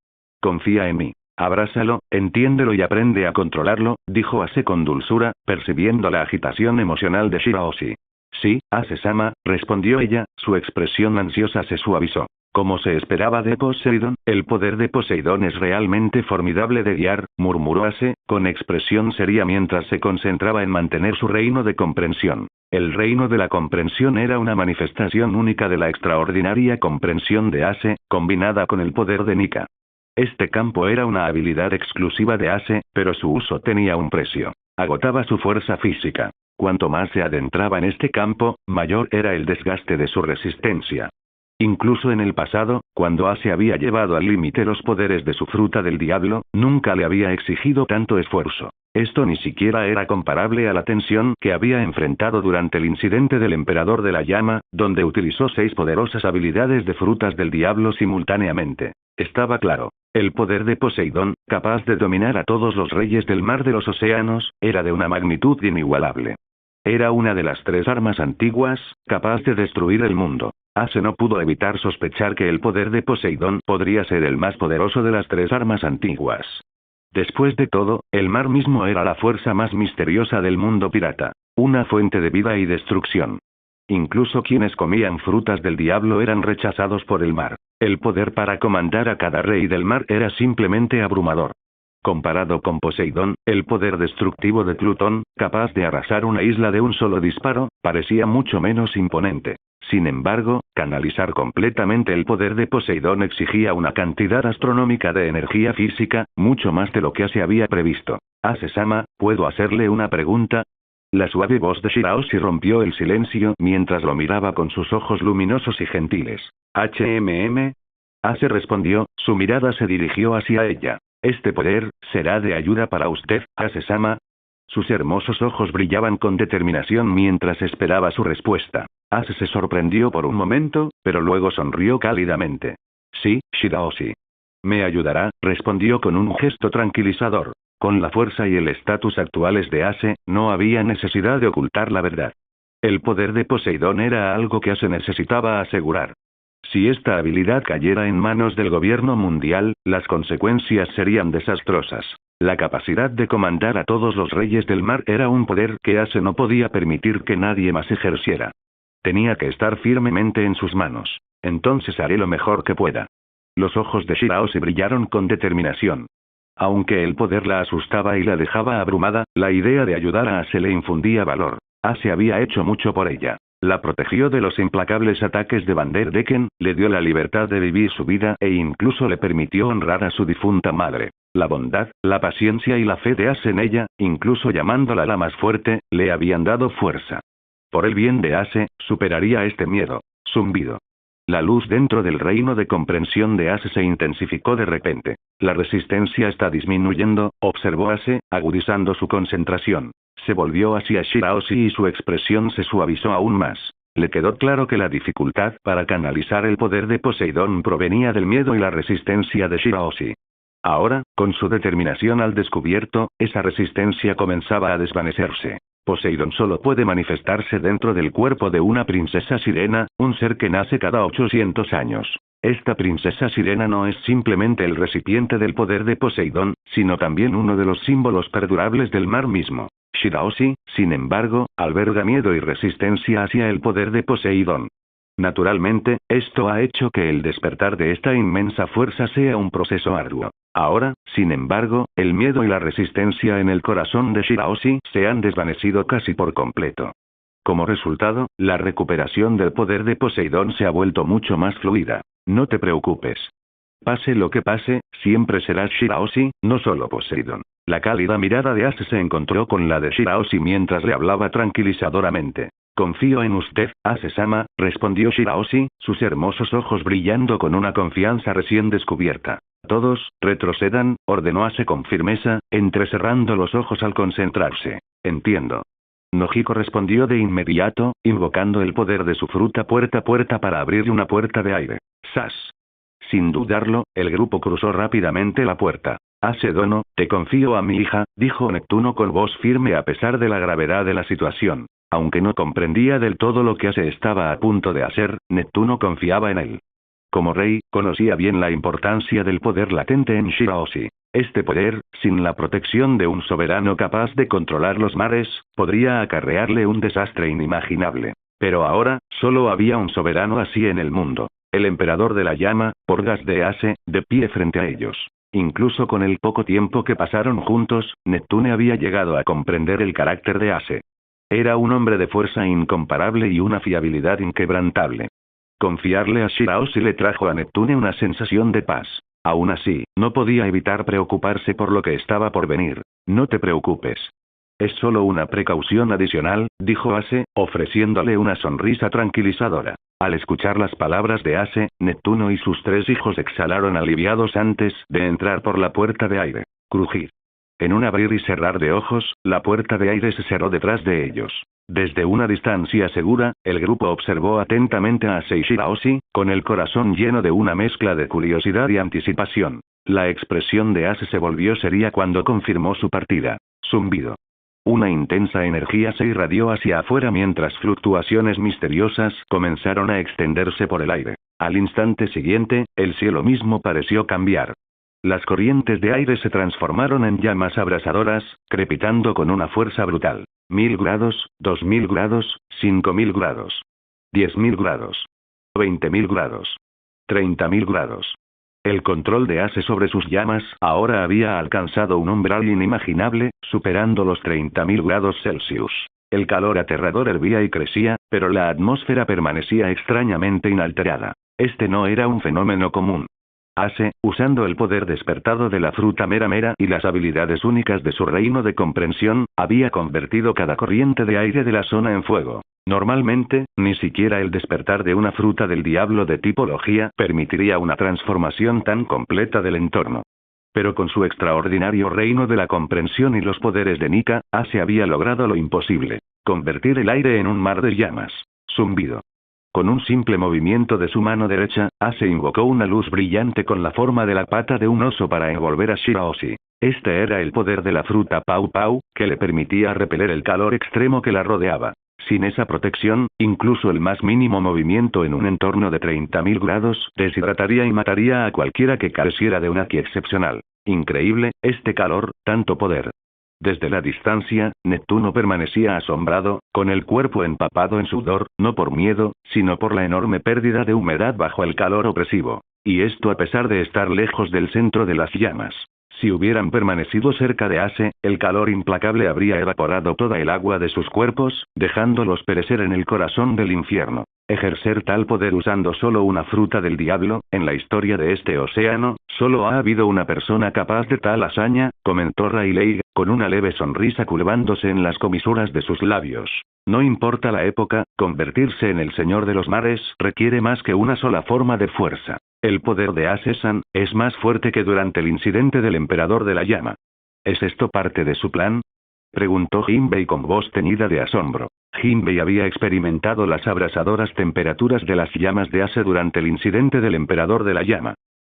Confía en mí. Abrázalo, entiéndelo y aprende a controlarlo, dijo Ace con dulzura, percibiendo la agitación emocional de Shirahoshi. Sí, Ace-sama, respondió ella, su expresión ansiosa se suavizó. Como se esperaba de Poseidón, el poder de Poseidón es realmente formidable de guiar, murmuró Ace, con expresión seria mientras se concentraba en mantener su reino de comprensión. El reino de la comprensión era una manifestación única de la extraordinaria comprensión de Ace, combinada con el poder de Nika. Este campo era una habilidad exclusiva de Ace, pero su uso tenía un precio. Agotaba su fuerza física. Cuanto más se adentraba en este campo, mayor era el desgaste de su resistencia. Incluso en el pasado, cuando Ace había llevado al límite los poderes de su fruta del diablo, nunca le había exigido tanto esfuerzo. Esto ni siquiera era comparable a la tensión que había enfrentado durante el incidente del Emperador de la Llama, donde utilizó 6 poderosas habilidades de frutas del diablo simultáneamente. Estaba claro. El poder de Poseidón, capaz de dominar a todos los reyes del mar de los océanos, era de una magnitud inigualable. Era una de las 3 armas antiguas, capaz de destruir el mundo. Ace no pudo evitar sospechar que el poder de Poseidón podría ser el más poderoso de las 3 armas antiguas. Después de todo, el mar mismo era la fuerza más misteriosa del mundo pirata. Una fuente de vida y destrucción. Incluso quienes comían frutas del diablo eran rechazados por el mar. El poder para comandar a cada rey del mar era simplemente abrumador. Comparado con Poseidón, el poder destructivo de Plutón, capaz de arrasar una isla de un solo disparo, parecía mucho menos imponente. Sin embargo, canalizar completamente el poder de Poseidón exigía una cantidad astronómica de energía física, mucho más de lo que se había previsto. Ase-sama, ¿puedo hacerle una pregunta? La suave voz de Shirahoshi rompió el silencio mientras lo miraba con sus ojos luminosos y gentiles. Ase respondió, su mirada se dirigió hacia ella. Este poder, ¿será de ayuda para usted, Ase-sama? Sus hermosos ojos brillaban con determinación mientras esperaba su respuesta. Ase se sorprendió por un momento, pero luego sonrió cálidamente. Sí, Shirahoshi. Me ayudará, respondió con un gesto tranquilizador. Con la fuerza y el estatus actuales de Ase, no había necesidad de ocultar la verdad. El poder de Poseidón era algo que Ase necesitaba asegurar. Si esta habilidad cayera en manos del gobierno mundial, las consecuencias serían desastrosas. La capacidad de comandar a todos los reyes del mar era un poder que Ase no podía permitir que nadie más ejerciera. Tenía que estar firmemente en sus manos. Entonces haré lo mejor que pueda. Los ojos de Shirahoshi brillaron con determinación. Aunque el poder la asustaba y la dejaba abrumada, la idea de ayudar a Ase le infundía valor. Ase había hecho mucho por ella. La protegió de los implacables ataques de Vanderdecken, le dio la libertad de vivir su vida e incluso le permitió honrar a su difunta madre. La bondad, la paciencia y la fe de Ase en ella, incluso llamándola la más fuerte, le habían dado fuerza. Por el bien de Ase, superaría este miedo. Zumbido. La luz dentro del reino de comprensión de Ase se intensificó de repente. La resistencia está disminuyendo, observó Ase, agudizando su concentración. Se volvió hacia Shirahoshi y su expresión se suavizó aún más. Le quedó claro que la dificultad para canalizar el poder de Poseidón provenía del miedo y la resistencia de Shirahoshi. Ahora, con su determinación al descubierto, esa resistencia comenzaba a desvanecerse. Poseidón solo puede manifestarse dentro del cuerpo de una princesa sirena, un ser que nace cada 800 años. Esta princesa sirena no es simplemente el recipiente del poder de Poseidón, sino también uno de los símbolos perdurables del mar mismo. Shirahoshi, sin embargo, alberga miedo y resistencia hacia el poder de Poseidón. Naturalmente, esto ha hecho que el despertar de esta inmensa fuerza sea un proceso arduo. Ahora, sin embargo, el miedo y la resistencia en el corazón de Shirahoshi se han desvanecido casi por completo. Como resultado, la recuperación del poder de Poseidón se ha vuelto mucho más fluida. No te preocupes. Pase lo que pase, siempre serás Shirahoshi, no solo Poseidón. La cálida mirada de Ase se encontró con la de Shirahoshi mientras le hablaba tranquilizadoramente. Confío en usted, Ase-sama, respondió Shirahoshi, sus hermosos ojos brillando con una confianza recién descubierta. Todos, retrocedan, ordenó Ase con firmeza, entrecerrando los ojos al concentrarse. Entiendo. Nojiko respondió de inmediato, invocando el poder de su fruta puerta para abrir una puerta de aire. ¡Sas! Sin dudarlo, el grupo cruzó rápidamente la puerta. Ase Dono, te confío a mi hija, dijo Neptuno con voz firme a pesar de la gravedad de la situación. Aunque no comprendía del todo lo que Ase estaba a punto de hacer, Neptuno confiaba en él. Como rey, conocía bien la importancia del poder latente en Shirahoshi. Este poder, sin la protección de un soberano capaz de controlar los mares, podría acarrearle un desastre inimaginable. Pero ahora, solo había un soberano así en el mundo. El emperador de la llama, Porgas de Ase, de pie frente a ellos. Incluso con el poco tiempo que pasaron juntos, Neptune había llegado a comprender el carácter de Ase. Era un hombre de fuerza incomparable y una fiabilidad inquebrantable. Confiarle a Shirahoshi le trajo a Neptune una sensación de paz. Aún así, no podía evitar preocuparse por lo que estaba por venir. No te preocupes. Es solo una precaución adicional, dijo Ase, ofreciéndole una sonrisa tranquilizadora. Al escuchar las palabras de Ase, Neptuno y sus 3 hijos exhalaron aliviados antes de entrar por la puerta de aire. Crujir. En un abrir y cerrar de ojos, la puerta de aire se cerró detrás de ellos. Desde una distancia segura, el grupo observó atentamente a Ase y Shirahoshi, con el corazón lleno de una mezcla de curiosidad y anticipación. La expresión de Ase se volvió seria cuando confirmó su partida. Zumbido. Una intensa energía se irradió hacia afuera mientras fluctuaciones misteriosas comenzaron a extenderse por el aire. Al instante siguiente, el cielo mismo pareció cambiar. Las corrientes de aire se transformaron en llamas abrasadoras, crepitando con una fuerza brutal. 1000 grados, 2000 grados, 5000 grados. 10.000 grados. 20.000 grados. 30.000 grados. El control de Ase sobre sus llamas ahora había alcanzado un umbral inimaginable, superando los 30.000 grados Celsius. El calor aterrador hervía y crecía, pero la atmósfera permanecía extrañamente inalterada. Este no era un fenómeno común. Ase, usando el poder despertado de la fruta mera y las habilidades únicas de su reino de comprensión, había convertido cada corriente de aire de la zona en fuego. Normalmente, ni siquiera el despertar de una fruta del diablo de tipología permitiría una transformación tan completa del entorno. Pero con su extraordinario reino de la comprensión y los poderes de Nika, Ase había logrado lo imposible: convertir el aire en un mar de llamas. Zumbido. Con un simple movimiento de su mano derecha, Ase invocó una luz brillante con la forma de la pata de un oso para envolver a Shirahoshi. Este era el poder de la fruta Pau Pau, que le permitía repeler el calor extremo que la rodeaba. Sin esa protección, incluso el más mínimo movimiento en un entorno de 30.000 grados deshidrataría y mataría a cualquiera que careciera de una ki excepcional. Increíble, este calor, tanto poder. Desde la distancia, Neptuno permanecía asombrado, con el cuerpo empapado en sudor, no por miedo, sino por la enorme pérdida de humedad bajo el calor opresivo. Y esto a pesar de estar lejos del centro de las llamas. Si hubieran permanecido cerca de Ase, el calor implacable habría evaporado toda el agua de sus cuerpos, dejándolos perecer en el corazón del infierno. Ejercer tal poder usando solo una fruta del diablo, en la historia de este océano, solo ha habido una persona capaz de tal hazaña, comentó Rayleigh, con una leve sonrisa curvándose en las comisuras de sus labios. No importa la época, convertirse en el señor de los mares requiere más que una sola forma de fuerza. El poder de Ase-san es más fuerte que durante el incidente del emperador de la llama. ¿Es esto parte de su plan?, preguntó Jinbei con voz teñida de asombro. Jinbei había experimentado las abrasadoras temperaturas de las llamas de Ase durante el incidente del emperador de la llama.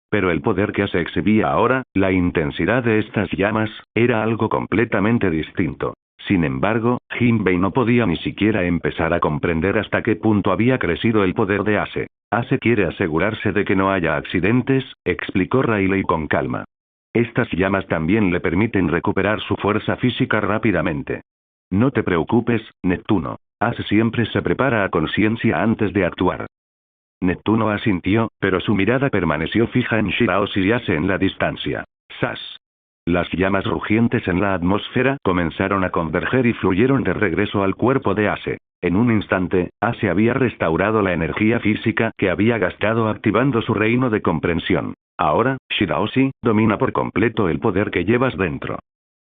Pero el poder que Ase exhibía ahora, la intensidad de estas llamas, era algo completamente distinto. Sin embargo, Jinbei no podía ni siquiera empezar a comprender hasta qué punto había crecido el poder de Ase. Ase quiere asegurarse de que no haya accidentes, explicó Rayleigh con calma. Estas llamas también le permiten recuperar su fuerza física rápidamente. No te preocupes, Neptuno. Ase siempre se prepara a conciencia antes de actuar. Neptuno asintió, pero su mirada permaneció fija en Shirahoshi y Ase en la distancia. ¡Sas! Las llamas rugientes en la atmósfera comenzaron a converger y fluyeron de regreso al cuerpo de Ase. En un instante, Ase había restaurado la energía física que había gastado activando su reino de comprensión. Ahora, Shirahoshi, domina por completo el poder que llevas dentro.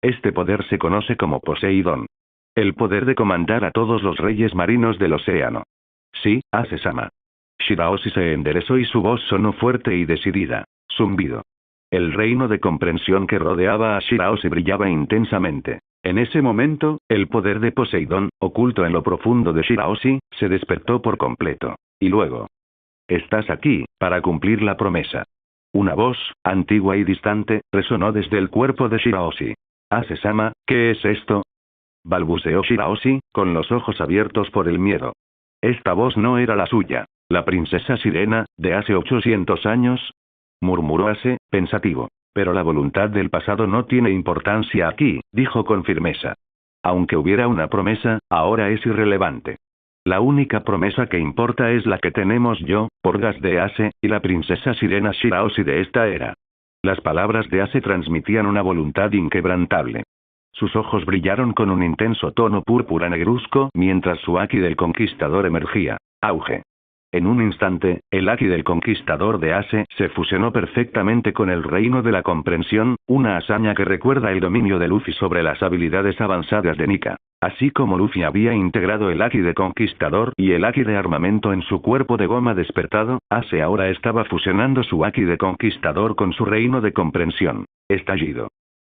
Este poder se conoce como Poseidón. El poder de comandar a todos los reyes marinos del océano. Sí, Ase-sama. Shirahoshi se enderezó y su voz sonó fuerte y decidida. Zumbido. El reino de comprensión que rodeaba a Shirahoshi brillaba intensamente. En ese momento, el poder de Poseidón, oculto en lo profundo de Shirahoshi, se despertó por completo. Y luego. Estás aquí, para cumplir la promesa. Una voz, antigua y distante, resonó desde el cuerpo de Shirahoshi. Ase-sama, ¿qué es esto?, balbuceó Shirahoshi, con los ojos abiertos por el miedo. Esta voz no era la suya. ¿La princesa sirena, de hace 800 años? Murmuró Ase, pensativo. Pero la voluntad del pasado no tiene importancia aquí, dijo con firmeza. Aunque hubiera una promesa, ahora es irrelevante. La única promesa que importa es la que tenemos yo, Porgas de Ase, y la princesa sirena Shirahoshi de esta era. Las palabras de Ase transmitían una voluntad inquebrantable. Sus ojos brillaron con un intenso tono púrpura negruzco mientras su haki del conquistador emergía. Auge. En un instante, el haki del conquistador de Ase se fusionó perfectamente con el reino de la comprensión, una hazaña que recuerda el dominio de Luffy sobre las habilidades avanzadas de Nika. Así como Luffy había integrado el haki de conquistador y el haki de armamento en su cuerpo de goma despertado, Ase ahora estaba fusionando su haki de conquistador con su reino de comprensión. Estallido.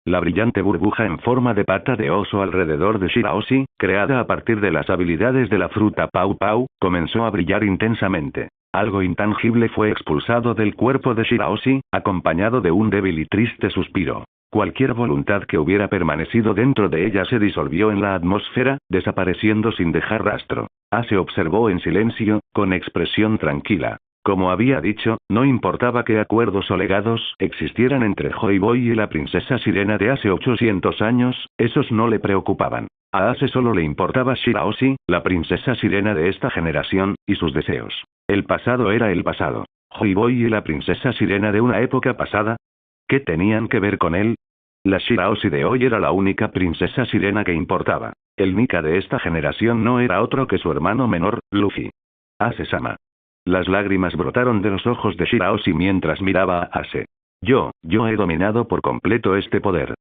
La brillante burbuja en forma de pata de oso alrededor de Shirahoshi, creada a partir de las habilidades de la fruta Pau Pau, comenzó a brillar intensamente. Algo intangible fue expulsado del cuerpo de Shirahoshi, acompañado de un débil y triste suspiro. Cualquier voluntad que hubiera permanecido dentro de ella se disolvió en la atmósfera, desapareciendo sin dejar rastro. Ase observó en silencio, con expresión tranquila. Como había dicho, no importaba qué acuerdos o legados existieran entre Joy Boy y la princesa sirena de hace 800 años, esos no le preocupaban. A Ase solo le importaba Shirahoshi, la princesa sirena de esta generación, y sus deseos. El pasado era el pasado. ¿Joy Boy y la princesa sirena de una época pasada? ¿Qué tenían que ver con él? La Shirahoshi de hoy era la única princesa sirena que importaba. El Nika de esta generación no era otro que su hermano menor, Luffy. Ase-sama. Las lágrimas brotaron de los ojos de Shirahoshi mientras miraba a Ase. Yo he dominado por completo este poder.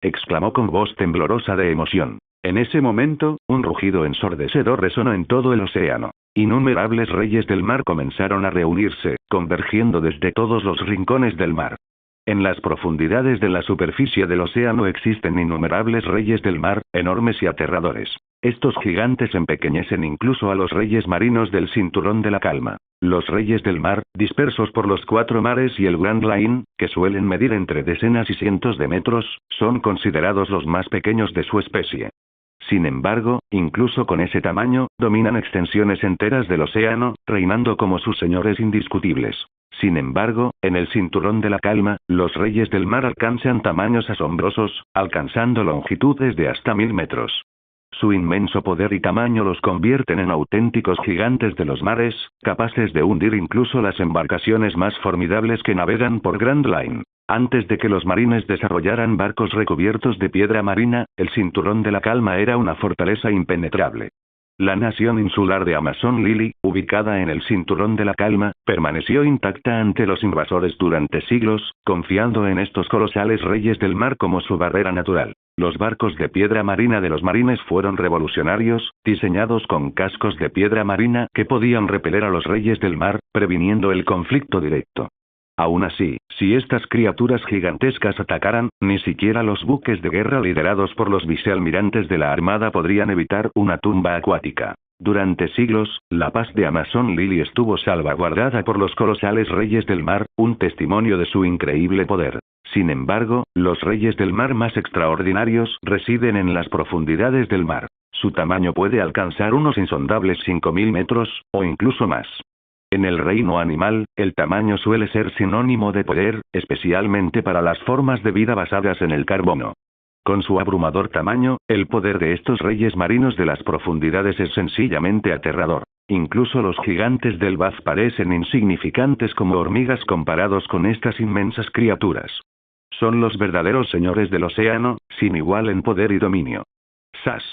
Exclamó con voz temblorosa de emoción. En ese momento, un rugido ensordecedor resonó en todo el océano. Innumerables reyes del mar comenzaron a reunirse, convergiendo desde todos los rincones del mar. En las profundidades de la superficie del océano existen innumerables reyes del mar, enormes y aterradores. Estos gigantes empequeñecen incluso a los reyes marinos del cinturón de la calma. Los reyes del mar, dispersos por los 4 mares y el Grand Line, que suelen medir entre decenas y cientos de metros, son considerados los más pequeños de su especie. Sin embargo, incluso con ese tamaño, dominan extensiones enteras del océano, reinando como sus señores indiscutibles. Sin embargo, en el cinturón de la calma, los reyes del mar alcanzan tamaños asombrosos, alcanzando longitudes de hasta 1000 metros. Su inmenso poder y tamaño los convierten en auténticos gigantes de los mares, capaces de hundir incluso las embarcaciones más formidables que navegan por Grand Line. Antes de que los marines desarrollaran barcos recubiertos de piedra marina, el cinturón de la calma era una fortaleza impenetrable. La nación insular de Amazon Lily, ubicada en el cinturón de la calma, permaneció intacta ante los invasores durante siglos, confiando en estos colosales reyes del mar como su barrera natural. Los barcos de piedra marina de los marines fueron revolucionarios, diseñados con cascos de piedra marina que podían repeler a los reyes del mar, previniendo el conflicto directo. Aún así, si estas criaturas gigantescas atacaran, ni siquiera los buques de guerra liderados por los vicealmirantes de la armada podrían evitar una tumba acuática. Durante siglos, la paz de Amazon Lily estuvo salvaguardada por los colosales reyes del mar, un testimonio de su increíble poder. Sin embargo, los reyes del mar más extraordinarios residen en las profundidades del mar. Su tamaño puede alcanzar unos insondables 5000 metros, o incluso más. En el reino animal, el tamaño suele ser sinónimo de poder, especialmente para las formas de vida basadas en el carbono. Con su abrumador tamaño, el poder de estos reyes marinos de las profundidades es sencillamente aterrador. Incluso los gigantes del Baz parecen insignificantes como hormigas comparados con estas inmensas criaturas. Son los verdaderos señores del océano, sin igual en poder y dominio. ¡Sas!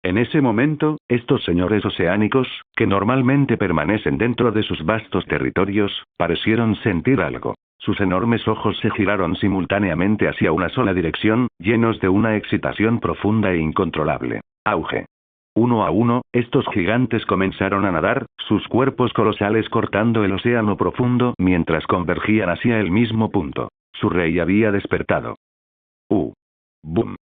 En ese momento, estos señores oceánicos, que normalmente permanecen dentro de sus vastos territorios, parecieron sentir algo. Sus enormes ojos se giraron simultáneamente hacia una sola dirección, llenos de una excitación profunda e incontrolable. Auge. Uno a uno, estos gigantes comenzaron a nadar, sus cuerpos colosales cortando el océano profundo mientras convergían hacia el mismo punto. Su rey había despertado. ¡Boom!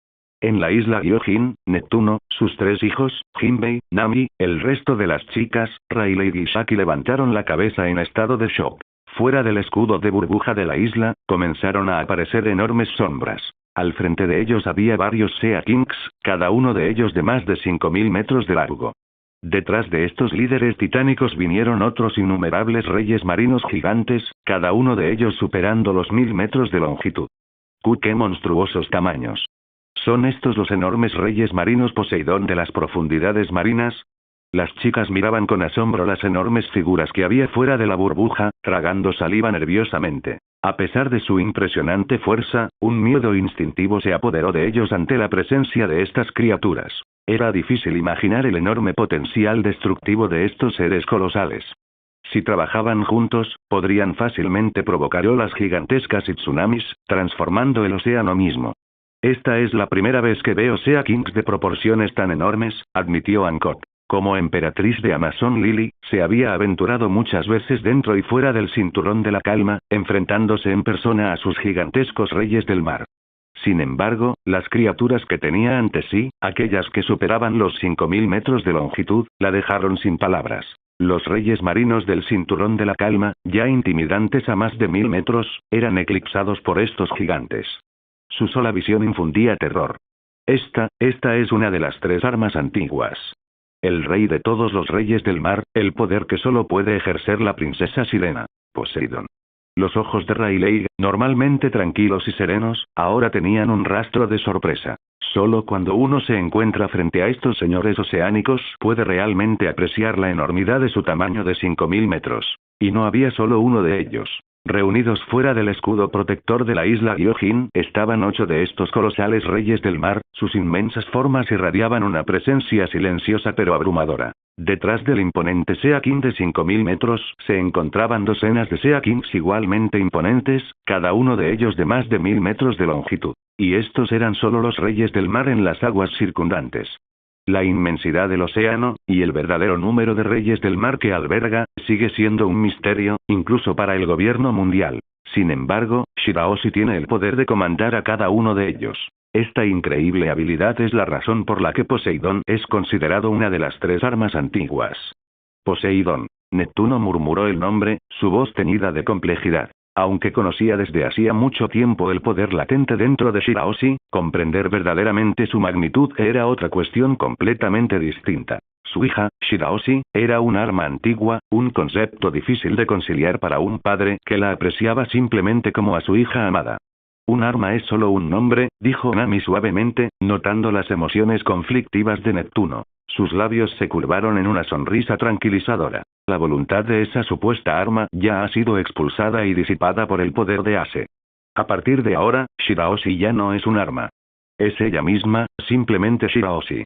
En la isla Gyojin, Neptuno, sus 3 hijos, Jinbei, Nami, el resto de las chicas, Rayleigh y Shaki levantaron la cabeza en estado de shock. Fuera del escudo de burbuja de la isla, comenzaron a aparecer enormes sombras. Al frente de ellos había varios Sea Kings, cada uno de ellos de más de 5000 metros de largo. Detrás de estos líderes titánicos vinieron otros innumerables reyes marinos gigantes, cada uno de ellos superando los 1000 metros de longitud. ¡Qué monstruosos tamaños! ¿Son estos los enormes reyes marinos Poseidón de las profundidades marinas? Las chicas miraban con asombro las enormes figuras que había fuera de la burbuja, tragando saliva nerviosamente. A pesar de su impresionante fuerza, un miedo instintivo se apoderó de ellos ante la presencia de estas criaturas. Era difícil imaginar el enorme potencial destructivo de estos seres colosales. Si trabajaban juntos, podrían fácilmente provocar olas gigantescas y tsunamis, transformando el océano mismo. Esta es la primera vez que veo Sea Kings de proporciones tan enormes, admitió Hancock. Como emperatriz de Amazon Lily, se había aventurado muchas veces dentro y fuera del cinturón de la calma, enfrentándose en persona a sus gigantescos reyes del mar. Sin embargo, las criaturas que tenía ante sí, aquellas que superaban los 5000 metros de longitud, la dejaron sin palabras. Los reyes marinos del cinturón de la calma, ya intimidantes a más de 1000 metros, eran eclipsados por estos gigantes. Su sola visión infundía terror. Esta es una de las 3 armas antiguas. El rey de todos los reyes del mar, el poder que solo puede ejercer la princesa sirena, Poseidón. Los ojos de Rayleigh, normalmente tranquilos y serenos, ahora tenían un rastro de sorpresa. Solo cuando uno se encuentra frente a estos señores oceánicos puede realmente apreciar la enormidad de su tamaño de 5000 metros. Y no había solo uno de ellos. Reunidos fuera del escudo protector de la isla Gyojin, estaban 8 de estos colosales reyes del mar, sus inmensas formas irradiaban una presencia silenciosa pero abrumadora. Detrás del imponente Sea King de 5000 metros, se encontraban docenas de Sea Kings igualmente imponentes, cada uno de ellos de más de 1000 metros de longitud. Y estos eran solo los reyes del mar en las aguas circundantes. La inmensidad del océano, y el verdadero número de reyes del mar que alberga, sigue siendo un misterio, incluso para el gobierno mundial. Sin embargo, Shirahoshi tiene el poder de comandar a cada uno de ellos. Esta increíble habilidad es la razón por la que Poseidón es considerado una de las 3 armas antiguas. Poseidón. Neptuno murmuró el nombre, su voz teñida de complejidad. Aunque conocía desde hacía mucho tiempo el poder latente dentro de Shirahoshi, comprender verdaderamente su magnitud era otra cuestión completamente distinta. Su hija, Shirahoshi, era un arma antigua, un concepto difícil de conciliar para un padre que la apreciaba simplemente como a su hija amada. Un arma es solo un nombre, dijo Nami suavemente, notando las emociones conflictivas de Neptuno. Sus labios se curvaron en una sonrisa tranquilizadora. La voluntad de esa supuesta arma ya ha sido expulsada y disipada por el poder de Ace. A partir de ahora, Shirahoshi ya no es un arma. Es ella misma, simplemente Shirahoshi.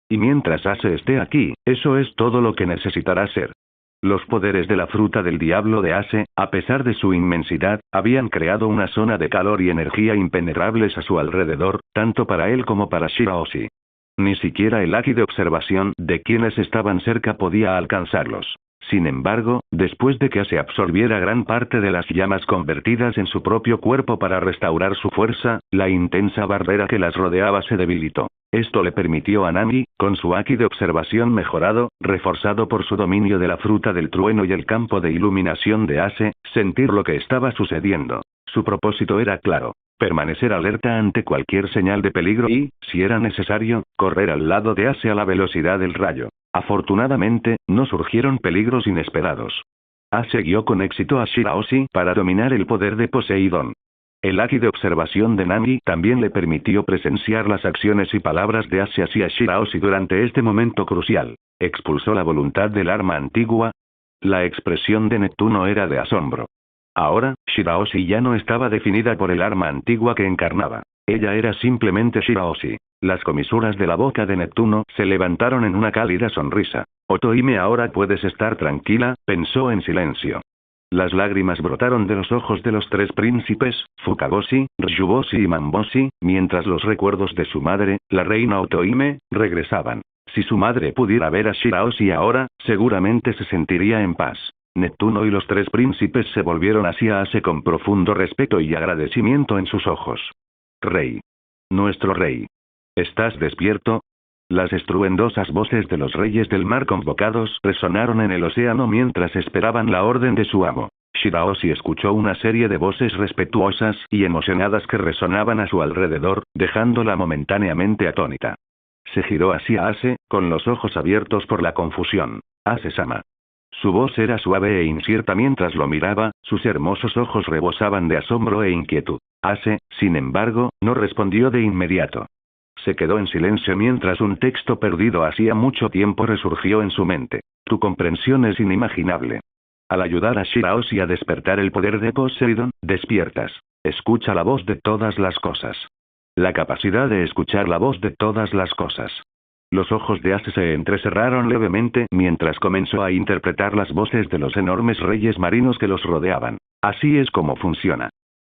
Y mientras Ace esté aquí, eso es todo lo que necesitará ser. Los poderes de la fruta del diablo de Ace, a pesar de su inmensidad, habían creado una zona de calor y energía impenetrables a su alrededor, tanto para él como para Shirahoshi. Ni siquiera el haki de observación de quienes estaban cerca podía alcanzarlos. Sin embargo, después de que Ace absorbiera gran parte de las llamas convertidas en su propio cuerpo para restaurar su fuerza, la intensa barrera que las rodeaba se debilitó. Esto le permitió a Nami, con su haki de observación mejorado, reforzado por su dominio de la fruta del trueno y el campo de iluminación de Ace, sentir lo que estaba sucediendo. Su propósito era claro. Permanecer alerta ante cualquier señal de peligro y, si era necesario, correr al lado de Ace a la velocidad del rayo. Afortunadamente, no surgieron peligros inesperados. Ace guió con éxito a Shirahoshi para dominar el poder de Poseidón. El haki de observación de Nami también le permitió presenciar las acciones y palabras de Ace hacia Shirahoshi durante este momento crucial. Expulsó la voluntad del arma antigua. La expresión de Neptuno era de asombro. Ahora, Shirahoshi ya no estaba definida por el arma antigua que encarnaba. Ella era simplemente Shirahoshi. Las comisuras de la boca de Neptuno se levantaron en una cálida sonrisa. Otohime, ahora puedes estar tranquila, pensó en silencio. Las lágrimas brotaron de los ojos de los 3 príncipes, Fukaboshi, Ryuboshi y Mamboshi, mientras los recuerdos de su madre, la reina Otohime, regresaban. Si su madre pudiera ver a Shirahoshi ahora, seguramente se sentiría en paz. Neptuno y los 3 príncipes se volvieron hacia Ace con profundo respeto y agradecimiento en sus ojos. Rey. Nuestro rey. ¿Estás despierto? Las estruendosas voces de los reyes del mar convocados resonaron en el océano mientras esperaban la orden de su amo. Shirahoshi escuchó una serie de voces respetuosas y emocionadas que resonaban a su alrededor, dejándola momentáneamente atónita. Se giró hacia Ace, con los ojos abiertos por la confusión. Ace-sama. Su voz era suave e incierta mientras lo miraba, sus hermosos ojos rebosaban de asombro e inquietud. Ace, sin embargo, no respondió de inmediato. Se quedó en silencio mientras un texto perdido hacía mucho tiempo resurgió en su mente. Tu comprensión es inimaginable. Al ayudar a Shirahoshi a despertar el poder de Poseidón, despiertas. Escucha la voz de todas las cosas. La capacidad de escuchar la voz de todas las cosas. Los ojos de Ace se entrecerraron levemente mientras comenzó a interpretar las voces de los enormes reyes marinos que los rodeaban. Así es como funciona.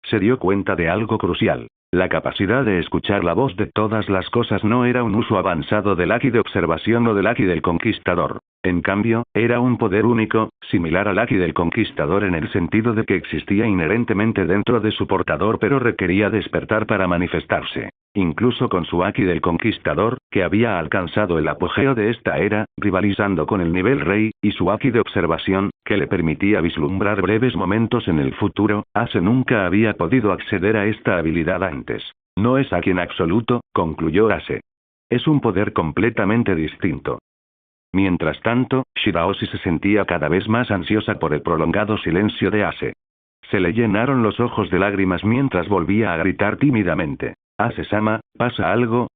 Se dio cuenta de algo crucial. La capacidad de escuchar la voz de todas las cosas no era un uso avanzado del haki de observación o del haki del conquistador. En cambio, era un poder único, similar al haki del conquistador en el sentido de que existía inherentemente dentro de su portador pero requería despertar para manifestarse. Incluso con su haki del conquistador, que había alcanzado el apogeo de esta era, rivalizando con el nivel rey, y su haki de observación, que le permitía vislumbrar breves momentos en el futuro, Ace nunca había podido acceder a esta habilidad antes. No es haki en absoluto, concluyó Ace. Es un poder completamente distinto. Mientras tanto, Shirahoshi se sentía cada vez más ansiosa por el prolongado silencio de Ace. Se le llenaron los ojos de lágrimas mientras volvía a gritar tímidamente. Ace-sama, ¿pasa algo?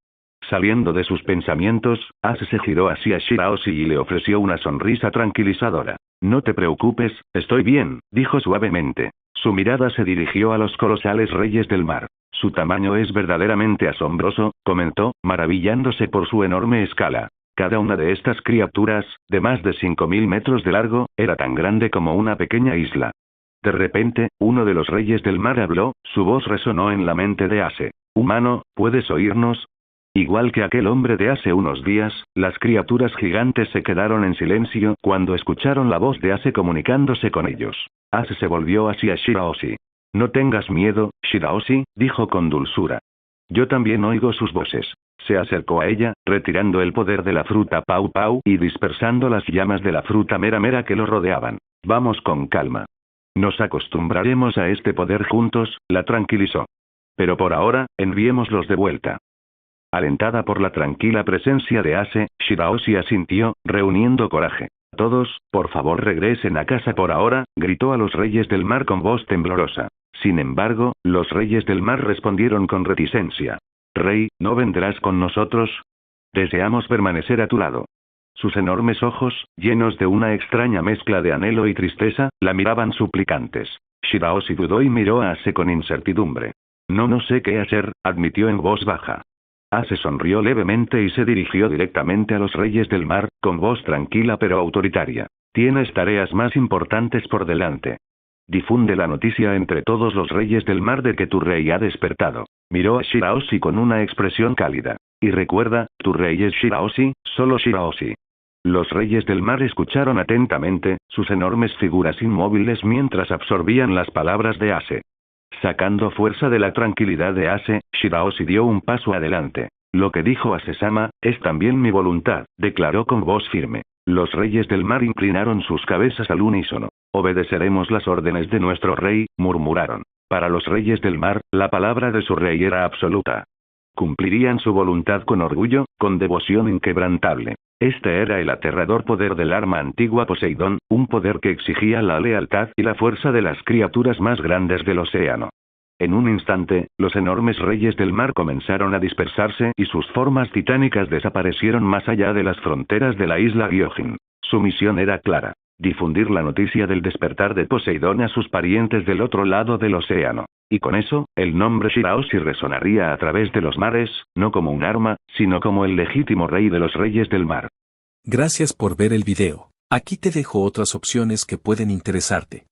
Saliendo de sus pensamientos, Ace se giró hacia Shirahoshi y le ofreció una sonrisa tranquilizadora. No te preocupes, estoy bien, dijo suavemente. Su mirada se dirigió a los colosales reyes del mar. Su tamaño es verdaderamente asombroso, comentó, maravillándose por su enorme escala. Cada una de estas criaturas, de más de 5000 metros de largo, era tan grande como una pequeña isla. De repente, uno de los reyes del mar habló, su voz resonó en la mente de Ace. Humano, ¿puedes oírnos? Igual que aquel hombre de hace unos días, las criaturas gigantes se quedaron en silencio cuando escucharon la voz de Ace comunicándose con ellos. Ace se volvió hacia Shirahoshi. No tengas miedo, Shirahoshi, dijo con dulzura. Yo también oigo sus voces. Se acercó a ella, retirando el poder de la fruta Pau Pau y dispersando las llamas de la fruta Mera Mera que lo rodeaban. Vamos con calma. Nos acostumbraremos a este poder juntos, la tranquilizó. Pero por ahora, enviémoslos de vuelta. Alentada por la tranquila presencia de Ace, Shirahoshi asintió, reuniendo coraje. Todos, por favor regresen a casa por ahora, gritó a los reyes del mar con voz temblorosa. Sin embargo, los reyes del mar respondieron con reticencia. Rey, ¿no vendrás con nosotros? Deseamos permanecer a tu lado. Sus enormes ojos, llenos de una extraña mezcla de anhelo y tristeza, la miraban suplicantes. Shirahoshi dudó y miró a Ace con incertidumbre. No sé qué hacer, admitió en voz baja. Ace sonrió levemente y se dirigió directamente a los reyes del mar, con voz tranquila pero autoritaria. Tienes tareas más importantes por delante. Difunde la noticia entre todos los reyes del mar de que tu rey ha despertado. Miró a Shirahoshi con una expresión cálida. Y recuerda, tu rey es Shirahoshi, solo Shirahoshi. Los reyes del mar escucharon atentamente, sus enormes figuras inmóviles mientras absorbían las palabras de Ace. Sacando fuerza de la tranquilidad de Ace, Shirahoshi dio un paso adelante. Lo que dijo Ace-sama, es también mi voluntad, declaró con voz firme. Los reyes del mar inclinaron sus cabezas al unísono. Obedeceremos las órdenes de nuestro rey, murmuraron. Para los reyes del mar, la palabra de su rey era absoluta. Cumplirían su voluntad con orgullo, con devoción inquebrantable. Este era el aterrador poder del arma antigua Poseidón, un poder que exigía la lealtad y la fuerza de las criaturas más grandes del océano. En un instante, los enormes reyes del mar comenzaron a dispersarse y sus formas titánicas desaparecieron más allá de las fronteras de la isla Gyojin. Su misión era clara: difundir la noticia del despertar de Poseidón a sus parientes del otro lado del océano. Y con eso, el nombre Shirahoshi resonaría a través de los mares, no como un arma, sino como el legítimo rey de los reyes del mar. Gracias por ver el video. Aquí te dejo otras opciones que pueden interesarte.